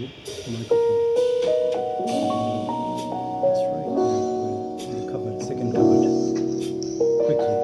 microphone. That's right. In the cupboard, second cupboard. Quickly.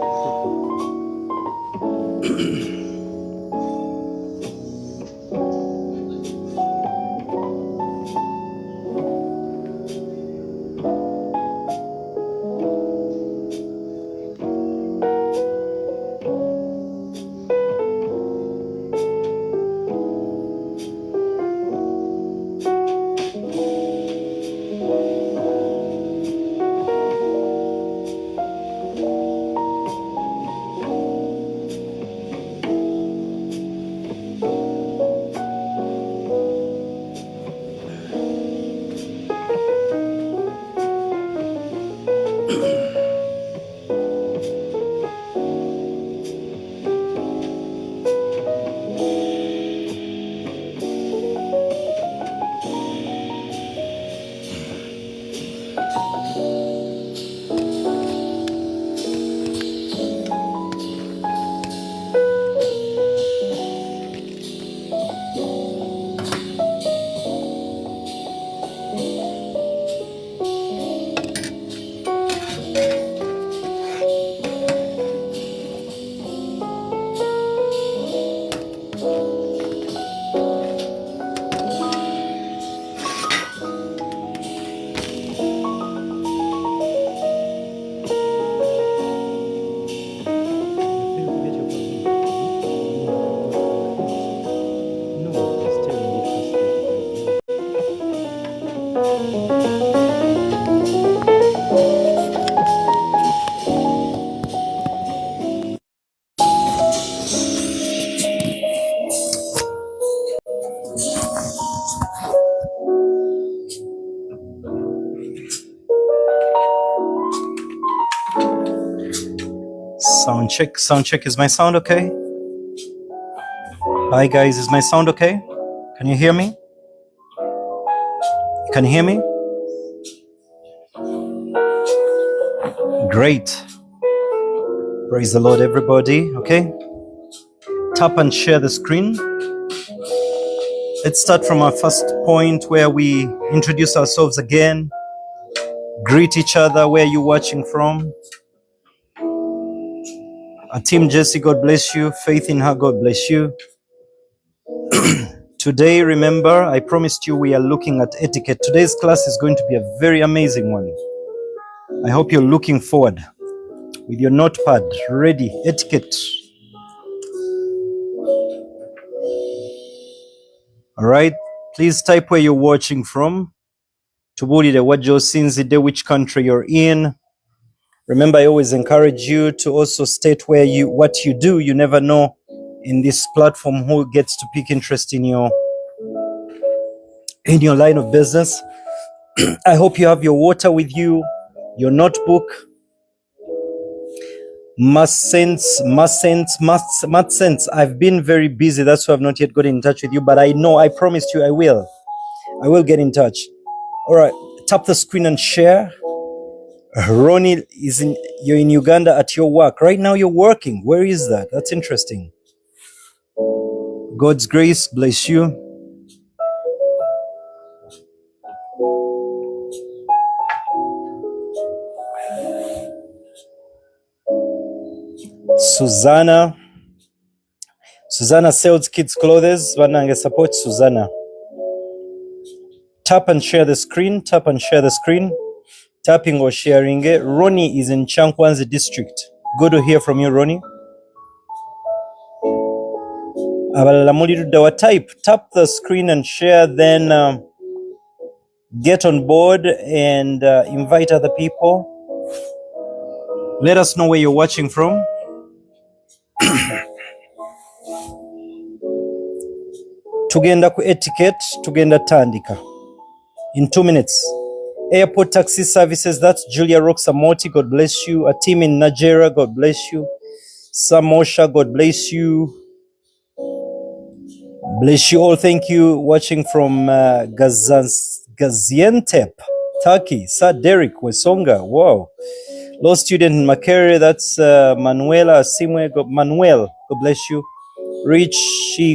Sound check, sound check. Is my sound okay? Hi guys, is my sound okay? Can you hear me? Can you hear me? Great. Praise the Lord, everybody. Okay. Tap and share the screen. Let's start from our first point where we introduce ourselves again. Greet each other. Where you're watching from. Team Jesse, God bless you. Faith in her, God bless you. Today, remember, I promised you we are looking at etiquette. Today's class is going to be a very amazing one. I hope you're looking forward with your notepad ready. Etiquette. All right. Please type where you're watching from. Tubulire wajo sinzide, which country you're in. Remember, I always encourage you to also state what you do. You never know in this platform who gets to pick interest in your line of business. I hope you have your water with you, your notebook. Math sense. I've been very busy. That's why I've not yet got in touch with you. But I know, I promised you I will. I will get in touch. All right. Tap the screen and share. Ronnie, you're in Uganda at your work. Right now you're working. Where is that? That's interesting. God's grace bless you. Susanna sells kids clothes. Banange support Susanna. Tap and share the screen. Tap and share the screen. Tapping or sharing it. Ronnie is in Chankwanzi district. Good to hear from you, Ronnie. Tap the screen and share, then get on board and invite other people. Let us know where you're watching from. Tugenda ku etiquette, tugenda tandika. In 2 minutes. Airport taxi services, that's Julia Roxamoti, God bless you. A team in Nigeria, God bless you. Samosha, God bless you. Bless you all. Thank you. Watching from Gaziantep, Turkey. Sir Derek Wesonga. Wow. Law student in Makere, that's Manuela Simwe. Manuel, God bless you. Rich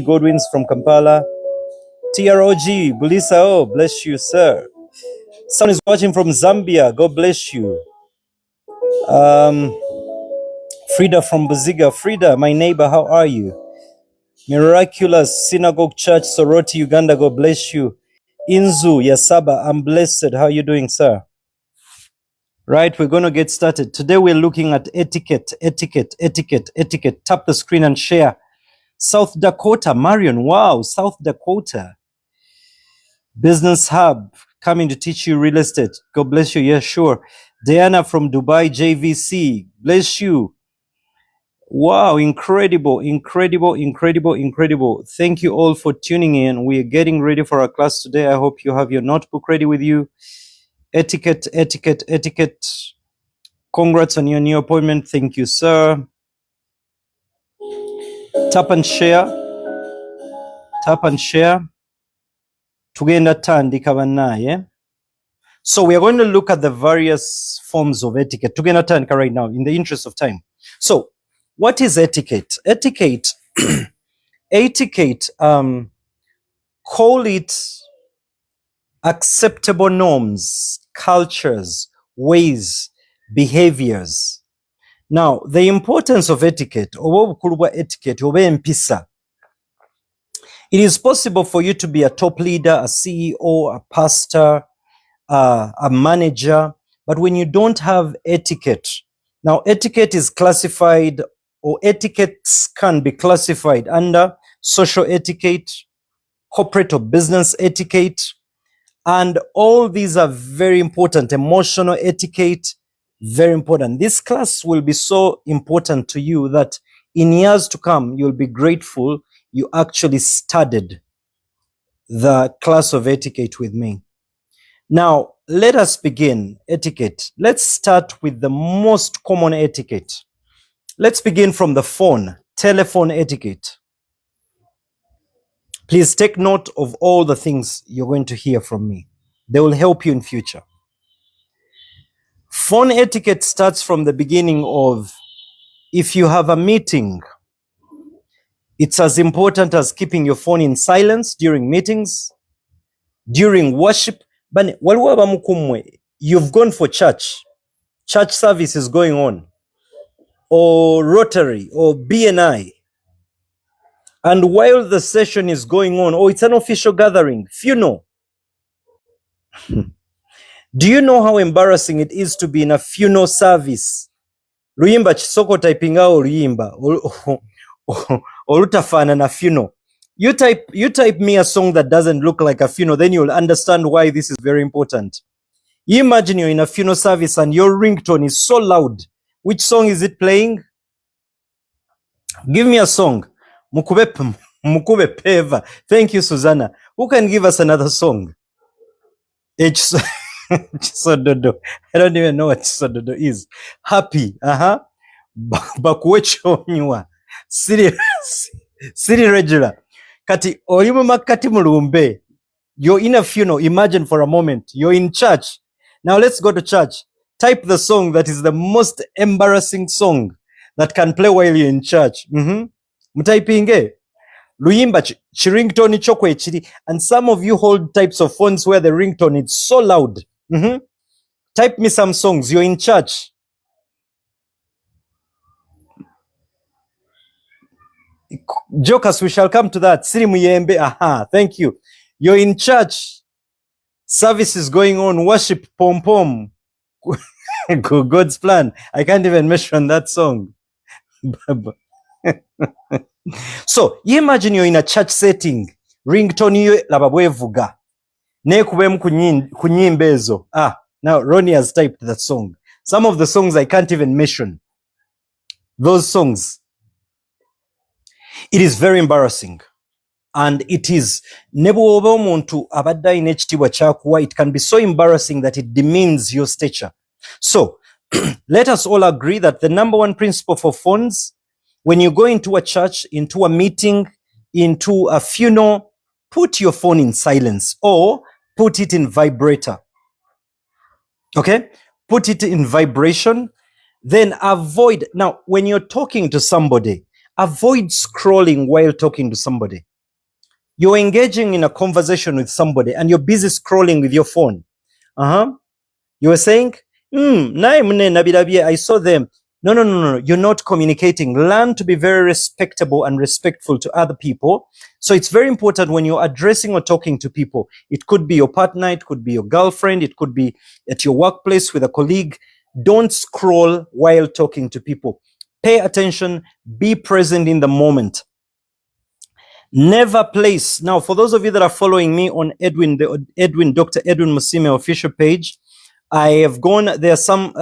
Godwins from Kampala. TROG, Bulisa, oh, bless you, sir. Someone is watching from Zambia. God bless you. Frida from Buziga. Frida, my neighbor, how are you? Miraculous Synagogue Church, Soroti, Uganda. God bless you. Inzu, Yasaba, I'm blessed. How are you doing, sir? Right, we're going to get started. Today we're looking at etiquette. Tap the screen and share. South Dakota, Marion, wow, South Dakota. Business Hub, coming to teach you real estate. God bless you, yeah, sure. Diana from Dubai, JVC, bless you. Wow, incredible. Thank you all for tuning in. We are getting ready for our class today. I hope you have your notebook ready with you. Etiquette. Congrats on your new appointment. Thank you, sir. Tap and share. Tugenda tandika bannaye. So we are going to look at the various forms of etiquette. Tugenda tandika right now in the interest of time. So what is etiquette? Etiquette, call it acceptable norms, cultures, ways, behaviors. Now, the importance of etiquette, it is possible for you to be a top leader, a CEO, a pastor, a manager, but when you don't have etiquette, now etiquette is classified, or etiquettes can be classified under social etiquette, corporate or business etiquette, and all these are very important. Emotional etiquette, very important. This class will be so important to you that in years to come, you'll be grateful you actually studied the class of etiquette with me. Now, let us begin etiquette. Let's start with the most common etiquette. Let's begin from the phone, telephone etiquette. Please take note of all the things you're going to hear from me. They will help you in future. Phone etiquette starts from the beginning of, if you have a meeting, it's as important as keeping your phone in silence during meetings, during worship. But you've gone for church service is going on, or Rotary, or BNI. And while the session is going on, or it's an official gathering, funeral. Do you know how embarrassing it is to be in a funeral service? Luyimba chisoko typinga oluyimba olutafana na funeral. You type me a song that doesn't look like a funeral, then you'll understand why this is very important. You imagine you're in a funeral service and your ringtone is so loud. Which song is it playing? Give me a song. Mukube Peva. Thank you, Susanna. Who can give us another song? Chisododo. I don't even know what Chisododo is. Happy. Bakuwechonywa. Siri regular. Kati olimu makati mulumbe. You're in a funeral. Imagine for a moment. You're in church. Now let's go to church. Type the song that is the most embarrassing song that can play while you're in church. Mutaipinge. Luyimba chiringtone chokwe chiri. And some of you hold types of phones where the ringtone is so loud. Type me some songs. You're in church. Jokers, we shall come to that. Siri muyembe. Aha, thank you. You're in church. Service is going on. Worship, pom pom. God's plan. I can't even mention that song. So, you imagine you're in a church setting. Ringtone you lababwevuga. Nekubemu kunyimbezo. Now Ronnie has typed that song. Some of the songs I can't even mention. Those songs. It is very embarrassing. And it is it can be so embarrassing that it demeans your stature. So let us all agree that the number one principle for phones, when you go into a church, into a meeting, into a funeral, put your phone in silence or put it in vibrator. Okay? Put it in vibration. Then avoid, now when you're talking to somebody, avoid scrolling while talking to somebody. You're engaging in a conversation with somebody and you're busy scrolling with your phone. You were saying, I saw them. No. You're not communicating. Learn to be very respectable and respectful to other people. So it's very important when you're addressing or talking to people. It could be your partner, it could be your girlfriend, it could be at your workplace with a colleague. Don't scroll while talking to people. Pay attention, be present in the moment. Never place. Now, for those of you that are following me on Edwin, Dr. Edwin Musime official page, I have gone, there are some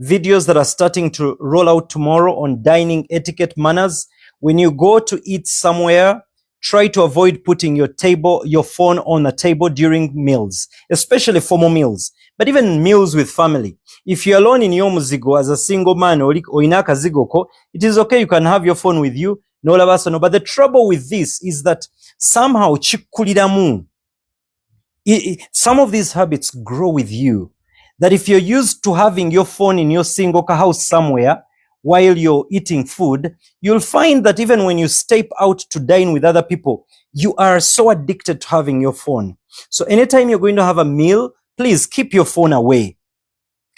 videos that are starting to roll out tomorrow on dining etiquette manners. When you go to eat somewhere, try to avoid putting your phone on a table during meals, especially formal meals, but even meals with family. If you're alone in your muzigo as a single man or inaka zigoko, it is okay. You can have your phone with you. No, but the trouble with this is that somehow some of these habits grow with you. That if you're used to having your phone in your single house somewhere while you're eating food, you'll find that even when you step out to dine with other people, you are so addicted to having your phone. So anytime you're going to have a meal, please keep your phone away.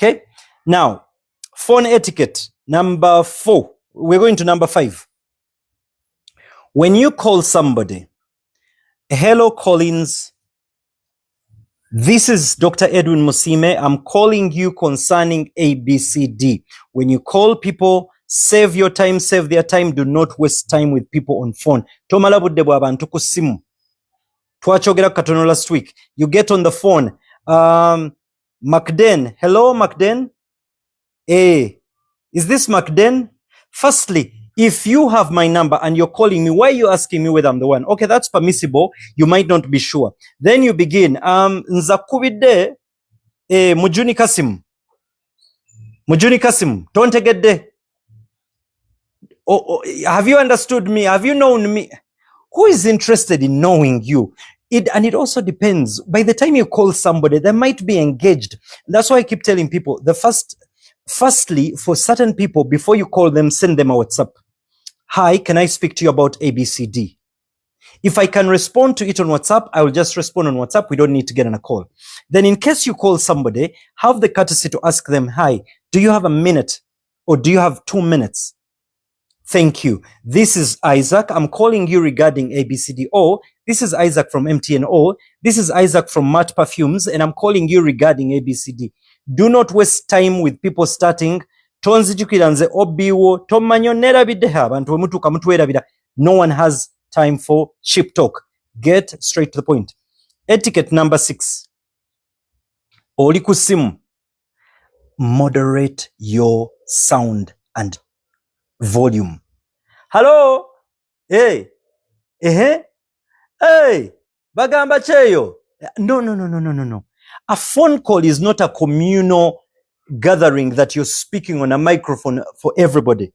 Okay? Now, phone etiquette, number 4. We're going to number 5. When you call somebody, hello Collins, this is Dr. Edwin Musime. I'm calling you concerning ABCD. When you call people, save your time, save their time. Do not waste time with people on phone. Tomalabudde bw'abantu ku simu. Twachogera katono last week. You get on the phone. Macden. Hello, Macden. Hey, is this Macden? Firstly, if you have my number and you're calling me, why are you asking me whether I'm the one? Okay, that's permissible. You might not be sure. Then you begin. Nzakubide Mujuni Kasim. Mujuni Kasim. Don't get there. Have you understood me? Have you known me? Who is interested in knowing you? And it also depends. By the time you call somebody, they might be engaged. That's why I keep telling people, firstly, for certain people, before you call them, send them a WhatsApp. Hi, can I speak to you about ABCD? If I can respond to it on WhatsApp, I will just respond on WhatsApp. We don't need to get on a call. Then in case you call somebody, have the courtesy to ask them, hi, do you have a minute or do you have 2 minutes? Thank you. This is Isaac. I'm calling you regarding ABCD. Oh, this is Isaac from MTN. Oh, this is Isaac from Matt Perfumes, and I'm calling you regarding ABCD. Do not waste time with people starting. No one has time for cheap talk. Get straight to the point. Etiquette number 6. Oli kusimu. Moderate your sound and volume. Hello? Hey. Hey. Bagamba cheyo. No. A phone call is not a communal gathering that you're speaking on a microphone for everybody.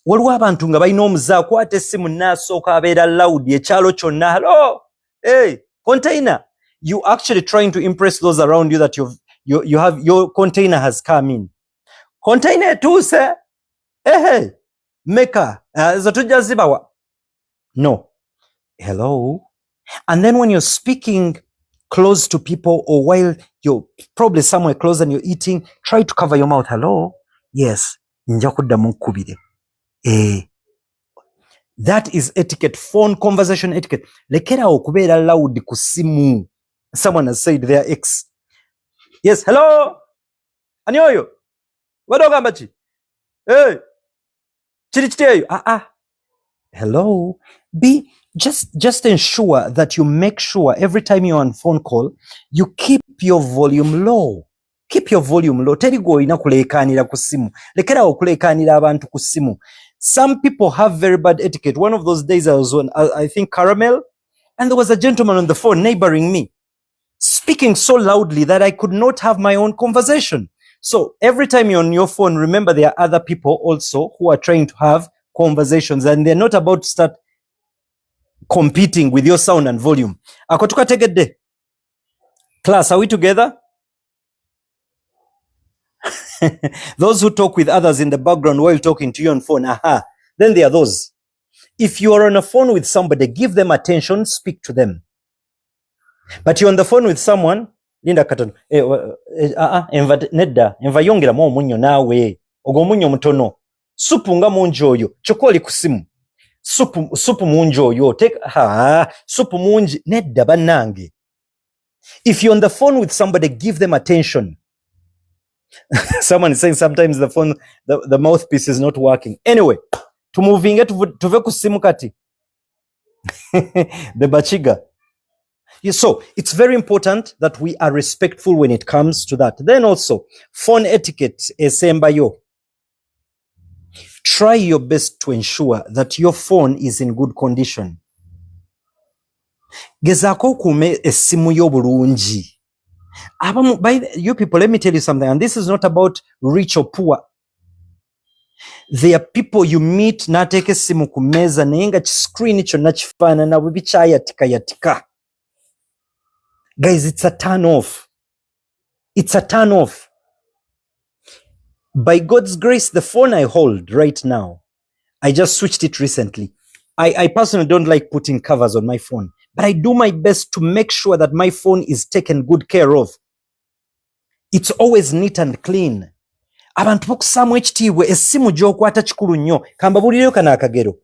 Waliwo abantu nga balina omuza akwata essimu n'asooka abeera loud ekyalo kyonna. Hello? Hey, container. You actually trying to impress those around you that you have your container has come in. Container etuuse. Hey. Meka. Zatujja zibawa. No. Hello? And then when you're speaking close to people or while you're probably somewhere close and you're eating, try to cover your mouth. Hello? Yes. Nja kuddamu nkubire. That is etiquette, phone conversation etiquette. Lekera okubeera loud ku simu. Someone has said their ex. Yes, hello? Ani oyo? Wadogamba ki? Hey. Chiri chiri eyo. Hello? Just ensure that you make sure every time you're on phone call, you keep your volume low. Keep your volume low. Teri go ina kulekanira ku simu. Lekera okulekanira abantu ku simu. Some people have very bad etiquette. One of those days I was on, I think, Caramel, and there was a gentleman on the phone neighboring me, speaking so loudly that I could not have my own conversation. So every time you're on your phone, remember there are other people also who are trying to have conversations, and they're not about to start competing with your sound and volume. Akotuka tegedde. Class, are we together? Those who talk with others in the background while talking to you on phone, then there are those. If you are on a phone with somebody, give them attention, speak to them. But you're on the phone with someone, Linda Katon, nedda, enva yongera mu omunyo naawe, ogwo omunyo mutono. Supu nga mungi oyo, kyokoli ku simu. Supu mungi oyo, supu mungi, nedda bannange. If you're on the phone with somebody, give them attention. Someone is saying sometimes the phone, the mouthpiece is not working. Anyway, tumuvinge tuve ku simu kati. The bachiga. So it's very important that we are respectful when it comes to that. Then also, phone etiquette esembayo. Try your best to ensure that your phone is in good condition. Gezaako okuume essimu yo bulungi. You people, let me tell you something, and this is not about rich or poor. There are people you meet nateeka essimu ku mmeeza naye nga screen kyonna kifaanana bwe bikyayatika. Guys, it's a turn off. It's a turn off. By God's grace, the phone I hold right now, I just switched it recently. I personally don't like putting covers on my phone, but I do my best to make sure that my phone is taken good care of. It's always neat and clean. Abantu bokusaamu ekitiibwa essimu gy'okwata kikulu nnyo. Kambabuulireyo kana akagero.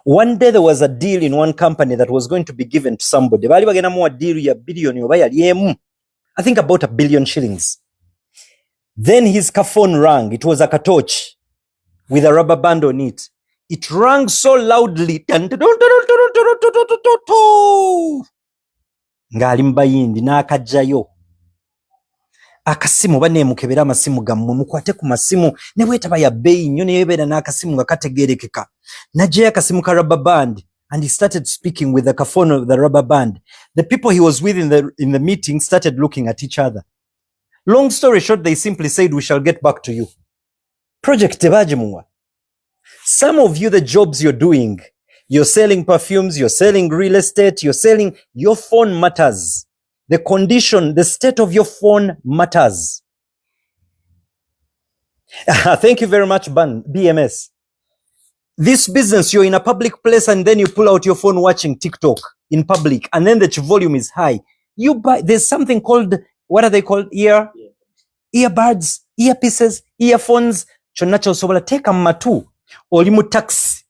One day there was a deal in one company that was going to be given to somebody. Baali bagenda muwa deal ya billion oba yali emu. I think about 1 billion shillings. Then his phone rang. It was a torch with a rubber band on it. It rang so loudly. Ng'ali mbayindi n'akajjayo. Akasimu baneemukebera amasimu gammwe mukwate ku masimu ne bwetaba ya bbeeyi nnyo naye beera n'akasimu nga kategeerekeka. N'aggyayo akasimu ka rubber band and he started speaking with the phone of the rubber band. The people he was with in the meeting started looking at each other. Long story short, they simply said, we shall get back to you. Project tebagimuwa. Some of you, the jobs you're doing, you're selling perfumes, you're selling real estate, your phone matters. The condition, the state of your phone matters. Thank you very much, BMS. This business, you're in a public place and then you pull out your phone watching TikTok in public and then the volume is high. There's something called, what are they called? Earbuds, earpieces, earphones. Kyonna ky'osobola teeka mu matu. Oli mu taxi.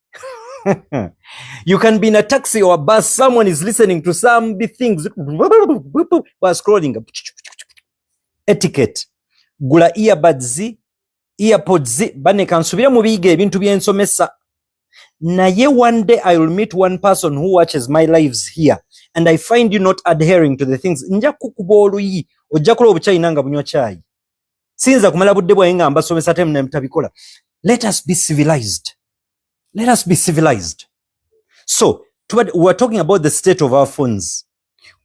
You can be in a taxi or a bus. Someone is listening to some big things while scrolling. Etiquette. Gula earbuds, earpods. Bane kansubira mu biyiga ebintu by'ensomesa. Naye one day I will meet one person who watches my lives here and I find you not adhering to the things. Nja kukuba oluyi. Ojja kola obukyayina nga bunywa kyayi. Sinza kumala budde bwaye nga mbasomesa temu nemutabikola. Let us be civilized. Let us be civilized. So, we're talking about the state of our phones.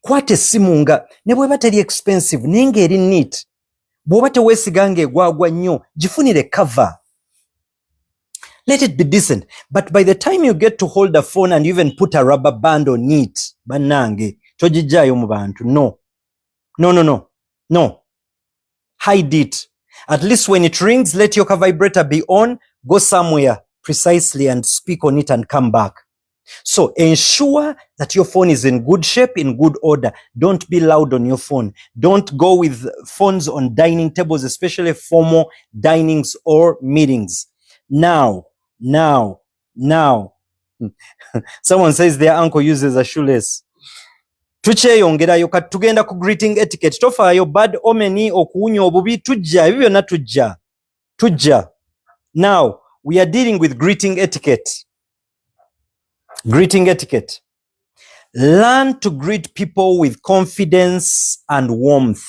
Kwate essimu nga ne bweba teri expensive ninga eri neat. Bw'oba teweesiganga egwagwa nnyo, gifunire cover. Let it be decent. But by the time you get to hold a phone and you even put a rubber band on it, bannange, togijjaayo mu bantu. No. Hide it. At least when it rings, let your vibrator be on, go somewhere precisely and speak on it and come back. So ensure that your phone is in good shape, in good order. Don't be loud on your phone. Don't go with phones on dining tables, especially formal dinings or meetings. Now. Someone says their uncle uses a shoelace. Tukyeyongerayo kati tugenda ku greeting etiquette. Tofaayo bad omeni okuwunya obubi tujja ebyo byonna tujja. Now we are dealing with greeting etiquette. Greeting etiquette. Learn to greet people with confidence and warmth.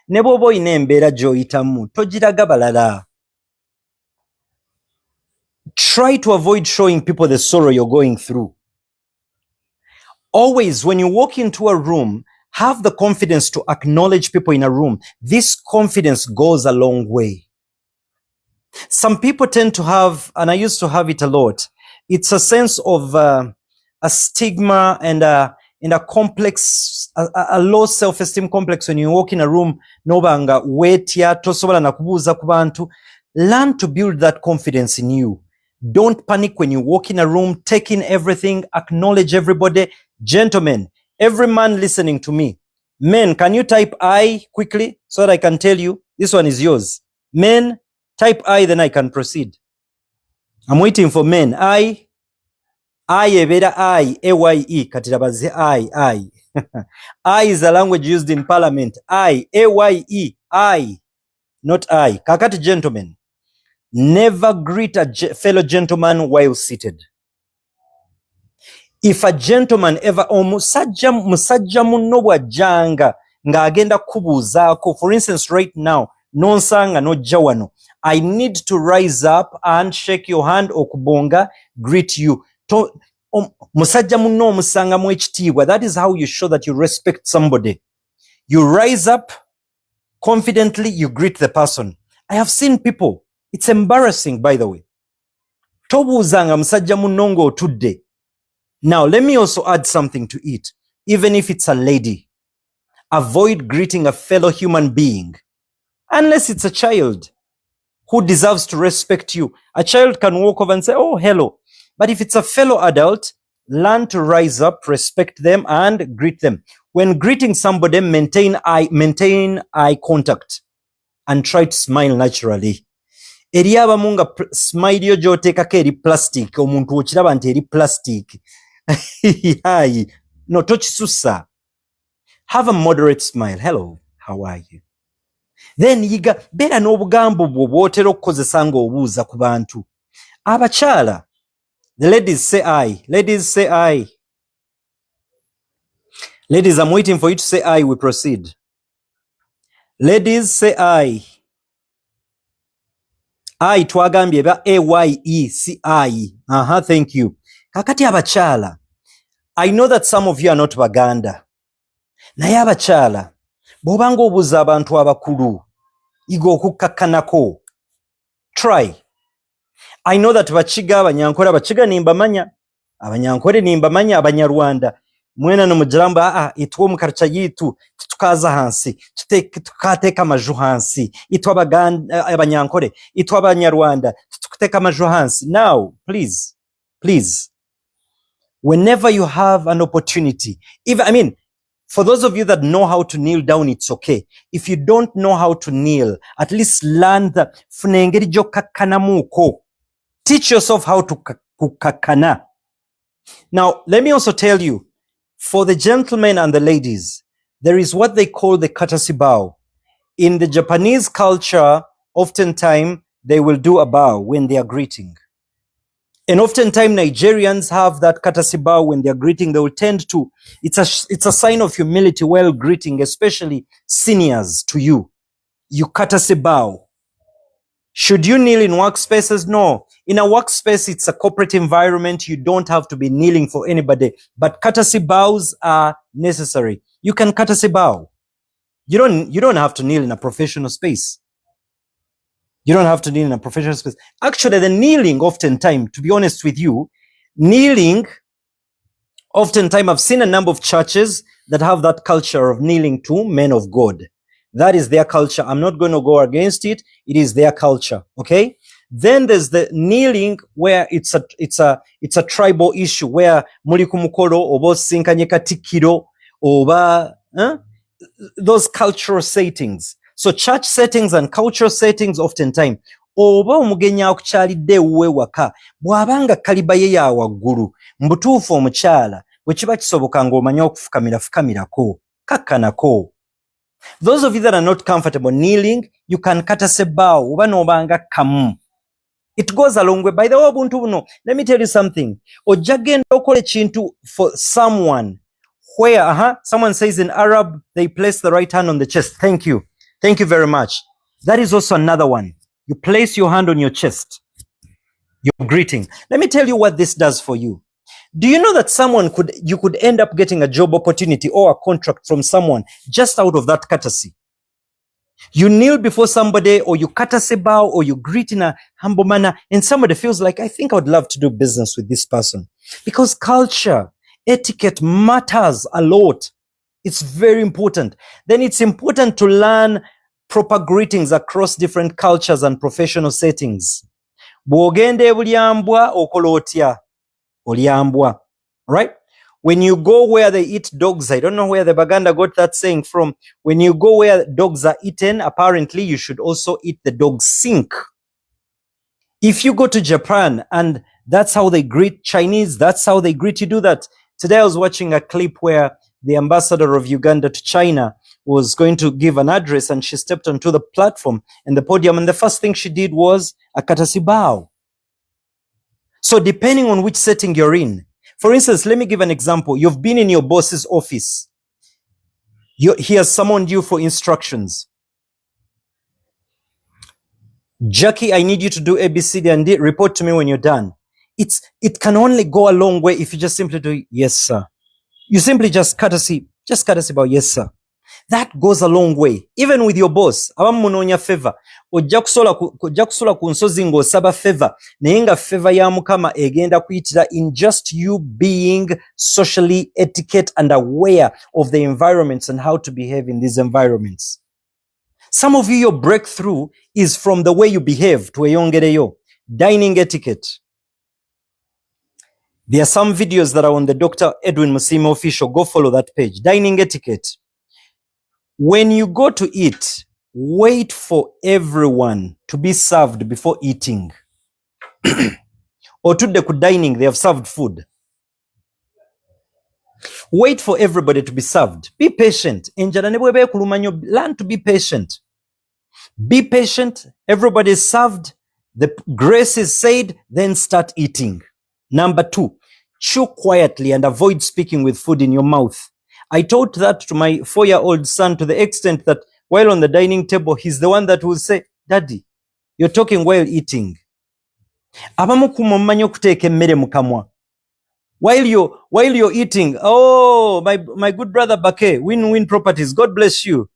Ne bw'oba olina embeera gy'oyitamu togiraga balala. Try to avoid showing people the sorrow you're going through. Always, when you walk into a room, have the confidence to acknowledge people in a room. This confidence goes a long way. Some people tend to have, and I used to have it a lot, it's a sense of a stigma and a complex, a low self-esteem complex when you walk in a room, nobanga wetya, tosobola na kubuuza ku bantu. Learn to build that confidence in you. Don't panic when you walk in a room. Take in everything. Acknowledge everybody. Gentlemen, every man listening to me. Men, can you type I quickly so that I can tell you? This one is yours. Men, type I, then I can proceed. I'm waiting for men. I ebera I, A-Y-E, katirabaze I. I is a language used in parliament. I, A-Y-E, I, not I. Kakati gentlemen, never greet a fellow gentleman while seated. If a gentleman ever musajja munno bw'ajjanga ng'agenda kubuuzaako, for instance right now, nonsanga nojja wano, I need to rise up and shake your hand okubonga, greet you. Musajja munno omusangamu ekitiibwa. That is how you show that you respect somebody. You rise up confidently, you greet the person. I have seen people, it's embarrassing by the way. Tobuuzanga musajja munno ng'otudde. Now, let me also add something to it. Even if it's a lady, avoid greeting a fellow human being. Unless it's a child who deserves to respect you. A child can walk over and say, oh, hello. But if it's a fellow adult, learn to rise up, respect them, and greet them. When greeting somebody, maintain eye contact and try to smile naturally. Eri abamu nga smile yo gy'oteekako eri plastic, omuntu okiraba nti eri plastic. No, tokisussa. Have a moderate smile. Hello, how are you? Then yiga beera n'obugambo bwo bw'otera okukozesa ng'obuuza ku bantu. Abakyala, the ladies say I. Ladies say I. Ladies, I'm waiting for you to say I. We proceed. Ladies say I. I twagambye ba A-Y-E-C-I. Thank you. Kakati abakyala, I know that some of you are not Baganda. Naye abakyala, bw'obanga obuuza abantu abakulu, yiga okukakkanako. Try. I know that Bachiga, Abanyankore nimbamanya, Abanyankore nimbamanya, Abanyarwanda. Mwena no mujiramba, itwo mukarcha yitu, tukaza hansi, tukateka amaju hansi, itwa Abanyankore, itwa Abanyarwanda, tukateka amaju hansi. Now, please, whenever you have an opportunity, for those of you that know how to kneel down, it's okay. If you don't know how to kneel, at least learn the funengeri jo kakanamuko. Teach yourself how to kukakana. Now, let me also tell you, for the gentlemen and the ladies, there is what they call the courtesy bow. In the Japanese culture, oftentimes they will do a bow when they are greeting. And oftentimes Nigerians have that courtesy bow when they are greeting. They will tend to, it's a sign of humility while greeting, especially seniors to you. You courtesy bow. Should you kneel in workspaces? No. In a workspace, it's a corporate environment. You don't have to be kneeling for anybody, but courtesy bows are necessary. You can courtesy bow. You don't have to kneel in a professional space. You don't have to kneel in a professional space. Actually, the kneeling oftentimes, to be honest with you, kneeling, oftentimes I've seen a number of churches that have that culture of kneeling to men of God. That is their culture. I'm not going to go against it. It is their culture. Okay. Then there's the kneeling where it's a tribal issue where muli kumukolo oba sinkanye katikiro oba those cultural settings. So church settings and cultural settings oftentimes oba omugenyi akukyalidde ewuwe waka bw'abanga kaliba ye ya waggulu mbutuufu omukyala bwe kiba kisoboka ng'omanya okufukamirako kakkanako. Those of you that are not comfortable kneeling, you can courtesy bow oba n'obanga kamu. It goes a long way. By the way, buntu buno, let me tell you something. Ojagenda okola ekintu for someone where someone says in Arab they place the right hand on the chest. Thank you very much. That is also another one. You place your hand on your chest. You're greeting. Let me tell you what this does for you. Do you know that you could end up getting a job opportunity or a contract from someone just out of that courtesy? You kneel before somebody, or you courtesy bow, or you greet in a humble manner, and somebody feels like, I think I would love to do business with this person. Because culture, etiquette matters a lot. It's very important. Then it's important to learn proper greetings across different cultures and professional settings. bw'ogenda ebulyambwa okola otya? Olyambwa. Right? When you go where they eat dogs, I don't know where the Baganda got that saying from. When you go where dogs are eaten, apparently you should also eat the dog's sink. If you go to Japan and that's how they greet Chinese, that's how they greet you, do that. Today I was watching a clip where the ambassador of Uganda to China was going to give an address and she stepped onto the platform and the podium and the first thing she did was a courtesy bow. So depending on which setting you're in, for instance, let me give an example. You've been in your boss's office. He has summoned you for instructions. Jackie, I need you to do A, B, C, D, and D. Report to me when you're done. It can only go a long way if you just simply do, yes, sir. You simply just courtesy about yes, sir. That goes a long way. Even with your boss, abamu munoonya favor. Ojja kusola ku nsozi ng'osaba favor. Naye nga favor ya Mukama egenda kuyitira in just you being socially etiquette and aware of the environments and how to behave in these environments. Some of you, your breakthrough is from the way you behave. Tweyongereyo. Dining etiquette. There are some videos that are on the Dr. Edwin Musima official. Go follow that page. Dining etiquette. When you go to eat, wait for everyone to be served before eating. Or today ku dining, they have served food. Wait for everybody to be served. Be patient. Learn to be patient. Be patient. Everybody is served. The grace is said, then start eating. Number 2, chew quietly and avoid speaking with food in your mouth. I taught that to my 4-year-old son to the extent that while on the dining table, he's the one that will say, Daddy, you're talking while eating. Abamu kumumanya okuteeka emmere mu kamwa. While you're eating, oh, my good brother Bake, Win-Win Properties, God bless you.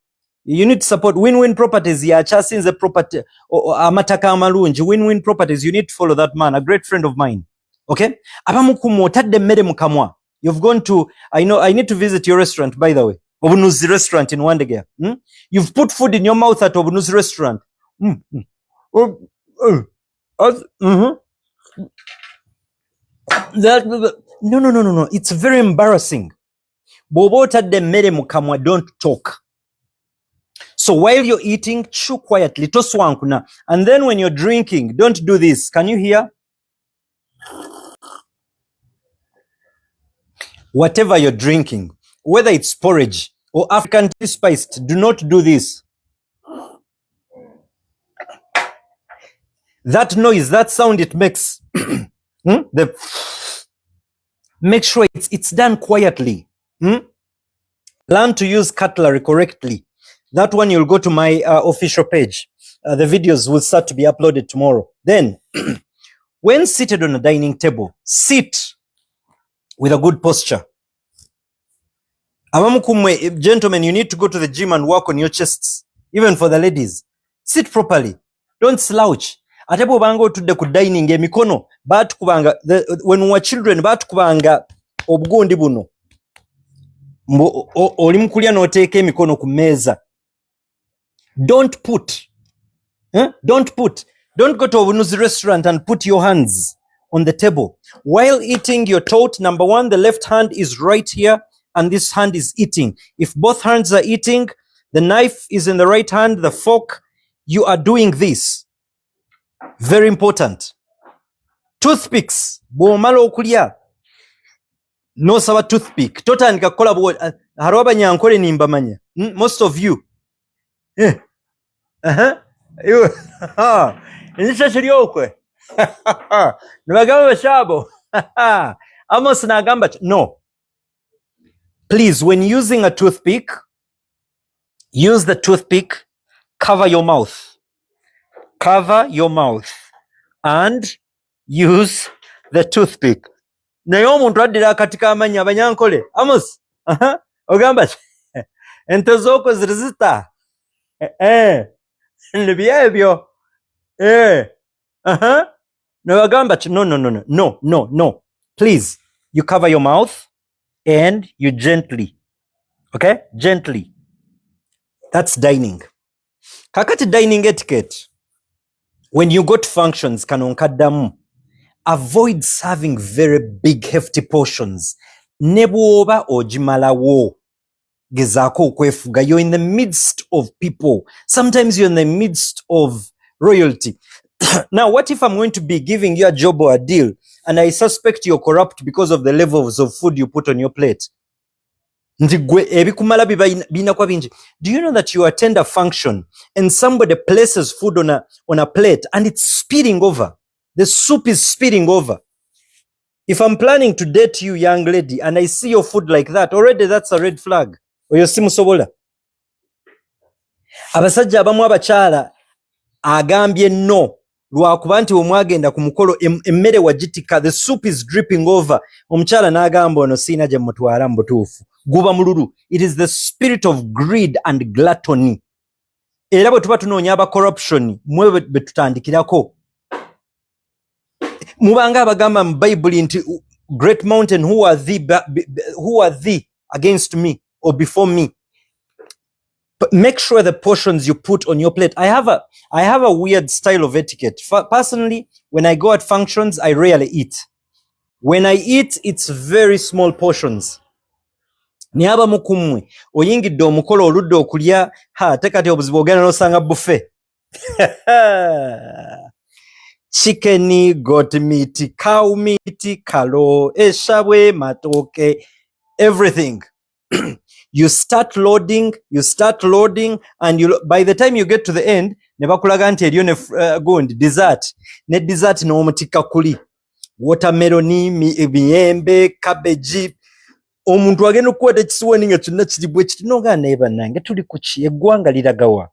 You need to support Win-Win Properties. Yachasinze property amataka amalungi. Win-Win Properties. You need to follow that man, a great friend of mine. Okay? Abamu kumotadde mmere mu kamwa. You've gone to, I need to visit your restaurant, by the way. Obunuzi restaurant in Wandegea. You've put food in your mouth at Obunuzi restaurant. No. It's very embarrassing. Bobotadde mmere mu kamwa, don't talk. So while you're eating, chew quietly. Toswankuna. And then when you're drinking, don't do this. Can you hear? Whatever you're drinking, whether it's porridge or African tea spiced, do not do this. That noise, that sound it makes, make sure it's done quietly. Learn to use cutlery correctly. That one you'll go to my official page. The videos will start to be uploaded tomorrow. Then, when seated on a dining table, sit with a good posture. Abamukumwe, gentlemen, you need to go to the gym and work on your chests. Even for the ladies. Sit properly. Don't slouch. Ate bw'obanga otudde ku dining emikono batukubanga, when we were children batukubanga obugundi buno. Oli mukulya n'oteeka emikono ku mmeeza. Don't go to Obunuzi restaurant and put your hands on the table. While eating, you're taught, number 1, the left hand is right here and this hand is eating. If both hands are eating, the knife is in the right hand, the fork, you are doing this. Very important. Toothpicks. Bw'omala okulya. No saba toothpick. Totandika kukola hariho abanyankole nimbamanya. Most of you. Enyisha kiri okwe. Nibagamba bashabo. Amos nagamba no. Please, when using a toothpick, use the toothpick, cover your mouth. Cover your mouth and use the toothpick. Naye omuntu addira akati k'amanya abanyankole. Amos, ogamba ente z'okwe zirizita. Nibyo ebyo. Nibagamba no. Please, you cover your mouth and you gently. Okay? Gently. That's dining. Kakati dining etiquette. When you go to functions, kanonkaddamu, avoid serving very big hefty portions. Ne bw'oba ogimalawo, gezaako okwefuga. You're in the midst of people. Sometimes you're in the midst of royalty. Now, what if I'm going to be giving you a job or a deal and I suspect you're corrupt because of the levels of food you put on your plate? Do you know that you attend a function and somebody places food on a plate and it's spilling over? The soup is spilling over. If I'm planning to date you, young lady, and I see your food like that, already that's a red flag. Oyosimusobola. Abasajja abamu abakyala agambye no lwakuba nti omwagenda ku mukolo emmere wagitika, the soup is dripping over. Omukyala n'agamba ono siina gye mutwala mu butuufu. Guba mululu. It is the spirit of greed and gluttony. Era bwe tuba tunoonya aba corruption mwe be tutandikirako. Mubanga abagamba mu Bible nti great mountain, who are thee against me or before me? But make sure the portions you put on your plate. I have a weird style of etiquette. Personally, when I go at functions, I rarely eat. When I eat, it's very small portions. Niaba mukumwe oyingidde omukolo oludde okulya tekati obuzibu ogenda n'osanga buffet. Chicken, goat meat, cow meat, kalo, eshabwe, matoke, everything. You start loading, and by the time you get to the end, nebakulaga nti eriyo ne gundi dessert. Ne dessert n'omutika kuli. Watermelon, miyembe, cabbage. Omuntu agenda okukwata ekisiwani nga kyonna kiri bwe kiti n'ogaa naye bannange tuli ku ki eggwanga liragawa.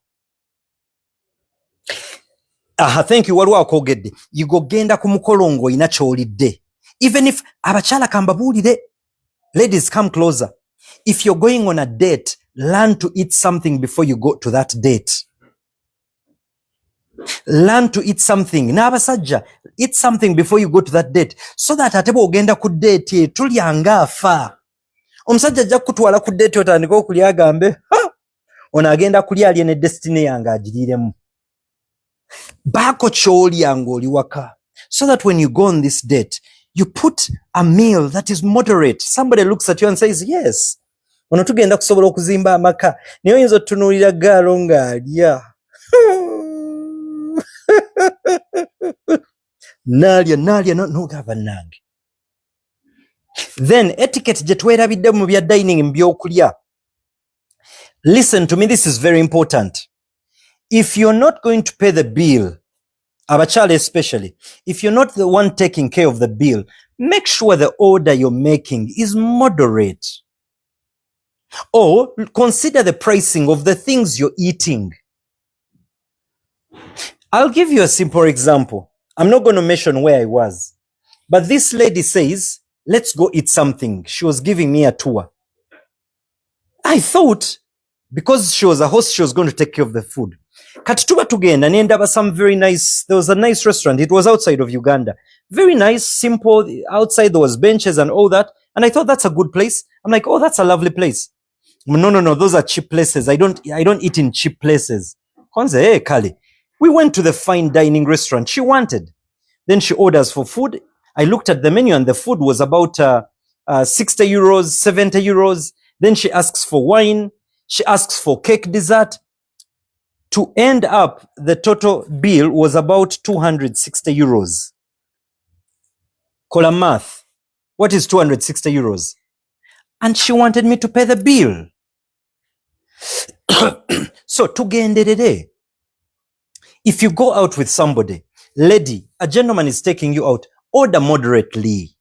Thank you. Waliwo akoogedde. You go genda ku mukolo ng'olina ky'olidde. Even if abakyala kambabuulire, ladies come closer. If you're going on a date, learn to eat something before you go to that date. Learn to eat something. N'abasajja, eat something before you go to that date. So that ate bw'ogenda ku date tulyanga afa. Omusajja ajja kutwala ku date otandika okulya agambe, ono agenda kulya alye ne destiny yange agiriiremu. Baako ky'olya ng'oli waka. So that when you go on this date, you put a meal that is moderate. Somebody looks at you and says, yes, ono tugenda kusobola okuzimba amaka. Naye oyinza otutunuulira gaalo ng'alya. Nalya n'ogamba nange. Then etiquette gye twerabidde mu bya dining mu byokulya. Listen to me, this is very important. If you're not going to pay the bill, abakyala especially, if you're not the one taking care of the bill, make sure the order you're making is moderate. Or consider the pricing of the things you're eating. I'll give you a simple example. I'm not going to mention where I was. But this lady says, let's go eat something. She was giving me a tour. I thought, because she was a host, she was going to take care of the food. Kati tuba tugenda nendaba some very nice, there was a nice restaurant. It was outside of Uganda. Very nice, simple. Outside there was benches and all that. And I thought that's a good place. I'm like, oh, that's a lovely place. No, those are cheap places. I don't eat in cheap places. Kwanza, hey, Kali. We went to the fine dining restaurant she wanted. Then she orders for food. I looked at the menu and the food was about 60 euros, 70 euros. Then she asks for wine. She asks for cake dessert. To end up, the total bill was about 260 euros. Kola math. What is 260 euros? And she wanted me to pay the bill. So, tugenderere. If you go out with somebody, lady, a gentleman is taking you out, order moderately.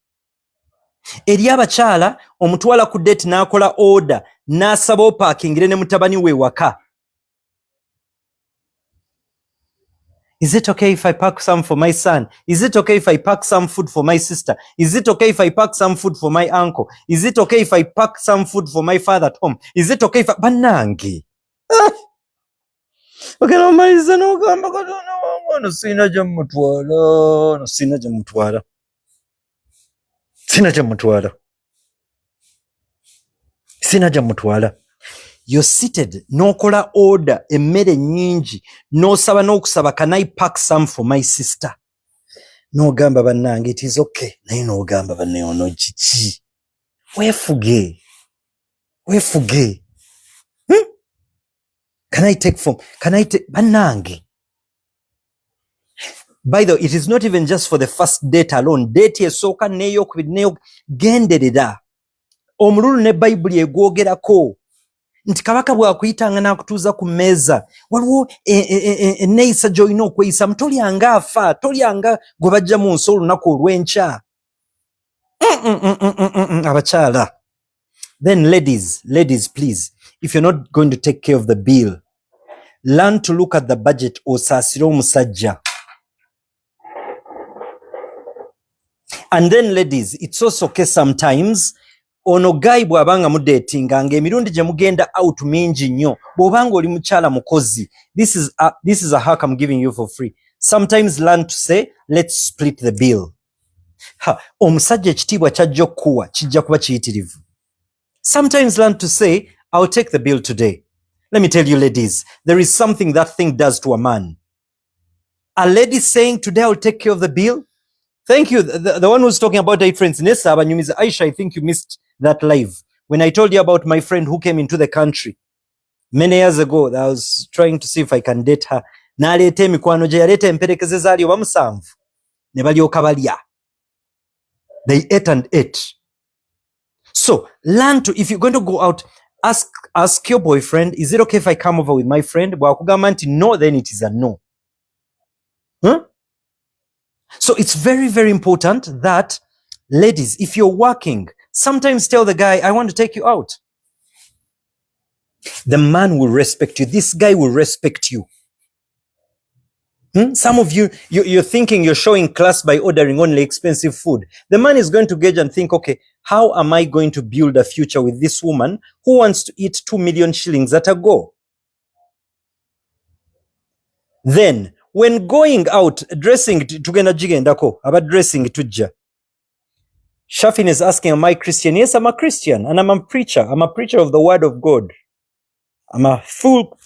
Eri abakyala, omutwala ku date n'akola order, n'asaba opakingire ne mutabani we waka. Is it okay if I pack some for my son? Is it okay if I pack some food for my sister? Is it okay if I pack some food for my uncle? Is it okay if I pack some food for my father at home? Is it okay if I... Banangi. Okay, no, my son, no, sina jamutwala. No, sina jamutwala. Sina jamutwala. Sina jamutwala. you're seated, n'okola order, emmere nnyingi, n'osaba n'okusaba, can I pack some for my sister? N'ogamba bannange, it is okay. Naye n'ogamba banne ono kiki? Weefuge. Can I take bannange? By the way, it is not even just for the first date alone. Date esooka n'eyokubiri genderera. Omululu ne Bayibuli egwogerako. Nti kabaka bwakuyitanga n'akutuuza ku mmeeza waliwo enneeyisa gy'olina okweyisamu, tolyanga afa, tolyanga gwe bajja mu nsi olunaku olw'enkya. Abakyala. Then ladies, please, if you're not going to take care of the bill, learn to look at the budget osaasire omusajja. And then ladies, it's also okay sometimes ono guy bw'abanga mudatinga ng'emirundi gye mugenda out mingi nnyo, bw'obanga oli mukyala mukozi, this is a hack I'm giving you for free. Sometimes learn to say, let's split the bill. Omusajja ekitiibwa kyajja okukuwa kijja kuba kiyitirivu. Sometimes learn to say, I'll take the bill today. Let me tell you ladies, there is something that thing does to a man. A lady saying, today I'll take care of the bill. Thank you. The one who's talking about 8 friends, Nessa Abanyumiza, Aisha, I think you missed that live. When I told you about my friend who came into the country many years ago, I was trying to see if I can date her. N'aleeta emikwano gye yaleeta emperekeze zaali oba musanvu. Ne balyoka balya. They ate and ate. So, learn to, if you're going to go out, ask your boyfriend, is it okay if I come over with my friend? Bw'akugamba nti no, then it is a no. Huh? So it's very, very important that, ladies, if you're working, sometimes tell the guy, I want to take you out. The man will respect you. This guy will respect you. Some of you're thinking you're showing class by ordering only expensive food. The man is going to gauge and think, okay, how am I going to build a future with this woman who wants to eat 2 million shillings at a go? Then, when going out, dressing, tugenda jigendako, about dressing tujja. Shafin is asking, am I Christian? Yes, I'm a Christian, and I'm a preacher. I'm a preacher of the word of God. I'm a full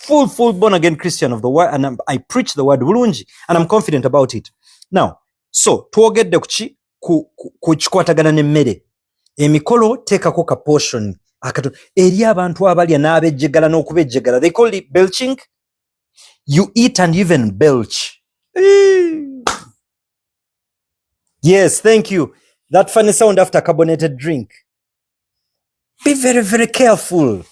born again Christian of the word, and I preach the word bulungi, and I'm confident about it. Now, so, twogedde kuki ku kikwatagana n'emmere. Emikolo teekako ka portion akato eri abantu abalya n'abejjegala n'okubejjegala. They call it belching. You eat and even belch. Yes, thank you. That funny sound after carbonated drink. Be very, very careful.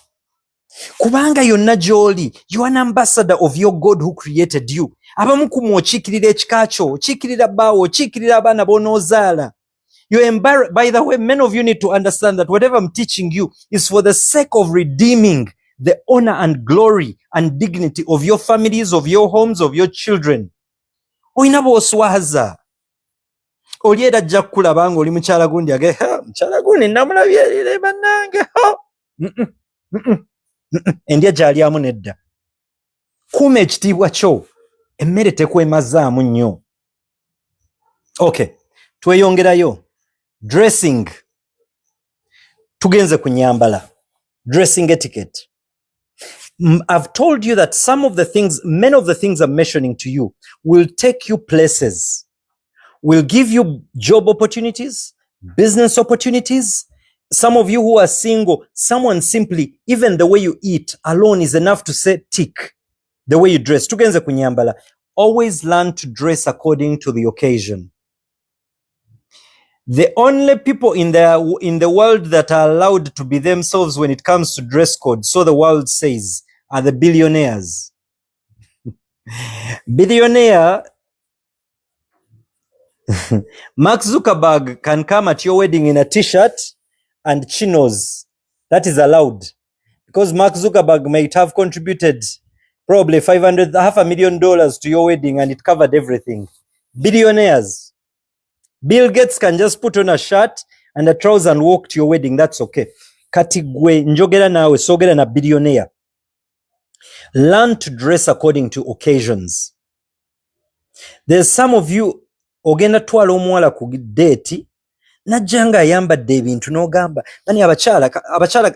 Kubanga yonna gy'oli, you are an ambassador of your God who created you. Abamu kumwe okiikirira ekika kyo, okiikirira bbaawo, okiikirira abaana b'onoozaala. You're embarrassed. By the way, many of you need to understand that whatever I'm teaching you is for the sake of redeeming the honor and glory and dignity of your families, of your homes, of your children. Oyina bw'oswaza. Oli era ajja kukulaba ng'oli mukyala gundi age, mukyala gundi namulabye bannange. Endya gy'alyamu nedda. Kuuma ekitiibwa kyo. Emmere tekwemazaamu nnyo. Okay, tweyongerayo. Dressing. Tugenze ku nnyambala. Dressing etiquette. I've told you that many of the things I'm mentioning to you will take you places, will give you job opportunities, business opportunities. Some of you who are single, someone simply, even the way you eat alone is enough to say tick. The way you dress. Tugenze ku nnyambala. Always learn to dress according to the occasion. The only people in the world that are allowed to be themselves when it comes to dress code, so the world says, are the billionaires. Billionaire, Mark Zuckerberg can come at your wedding in a t-shirt and chinos. That is allowed. Because Mark Zuckerberg might have contributed probably $500,000 to your wedding and it covered everything. Billionaires. Bill Gates can just put on a shirt and a trouser and walk to your wedding. That's okay. Kati gwe njogera nawe sogera na billionaire. Learn to dress according to occasions. There's some of you ogenda twala omuwala ku date najja nga ayambadde ebintu n'ogamba nani abakyala.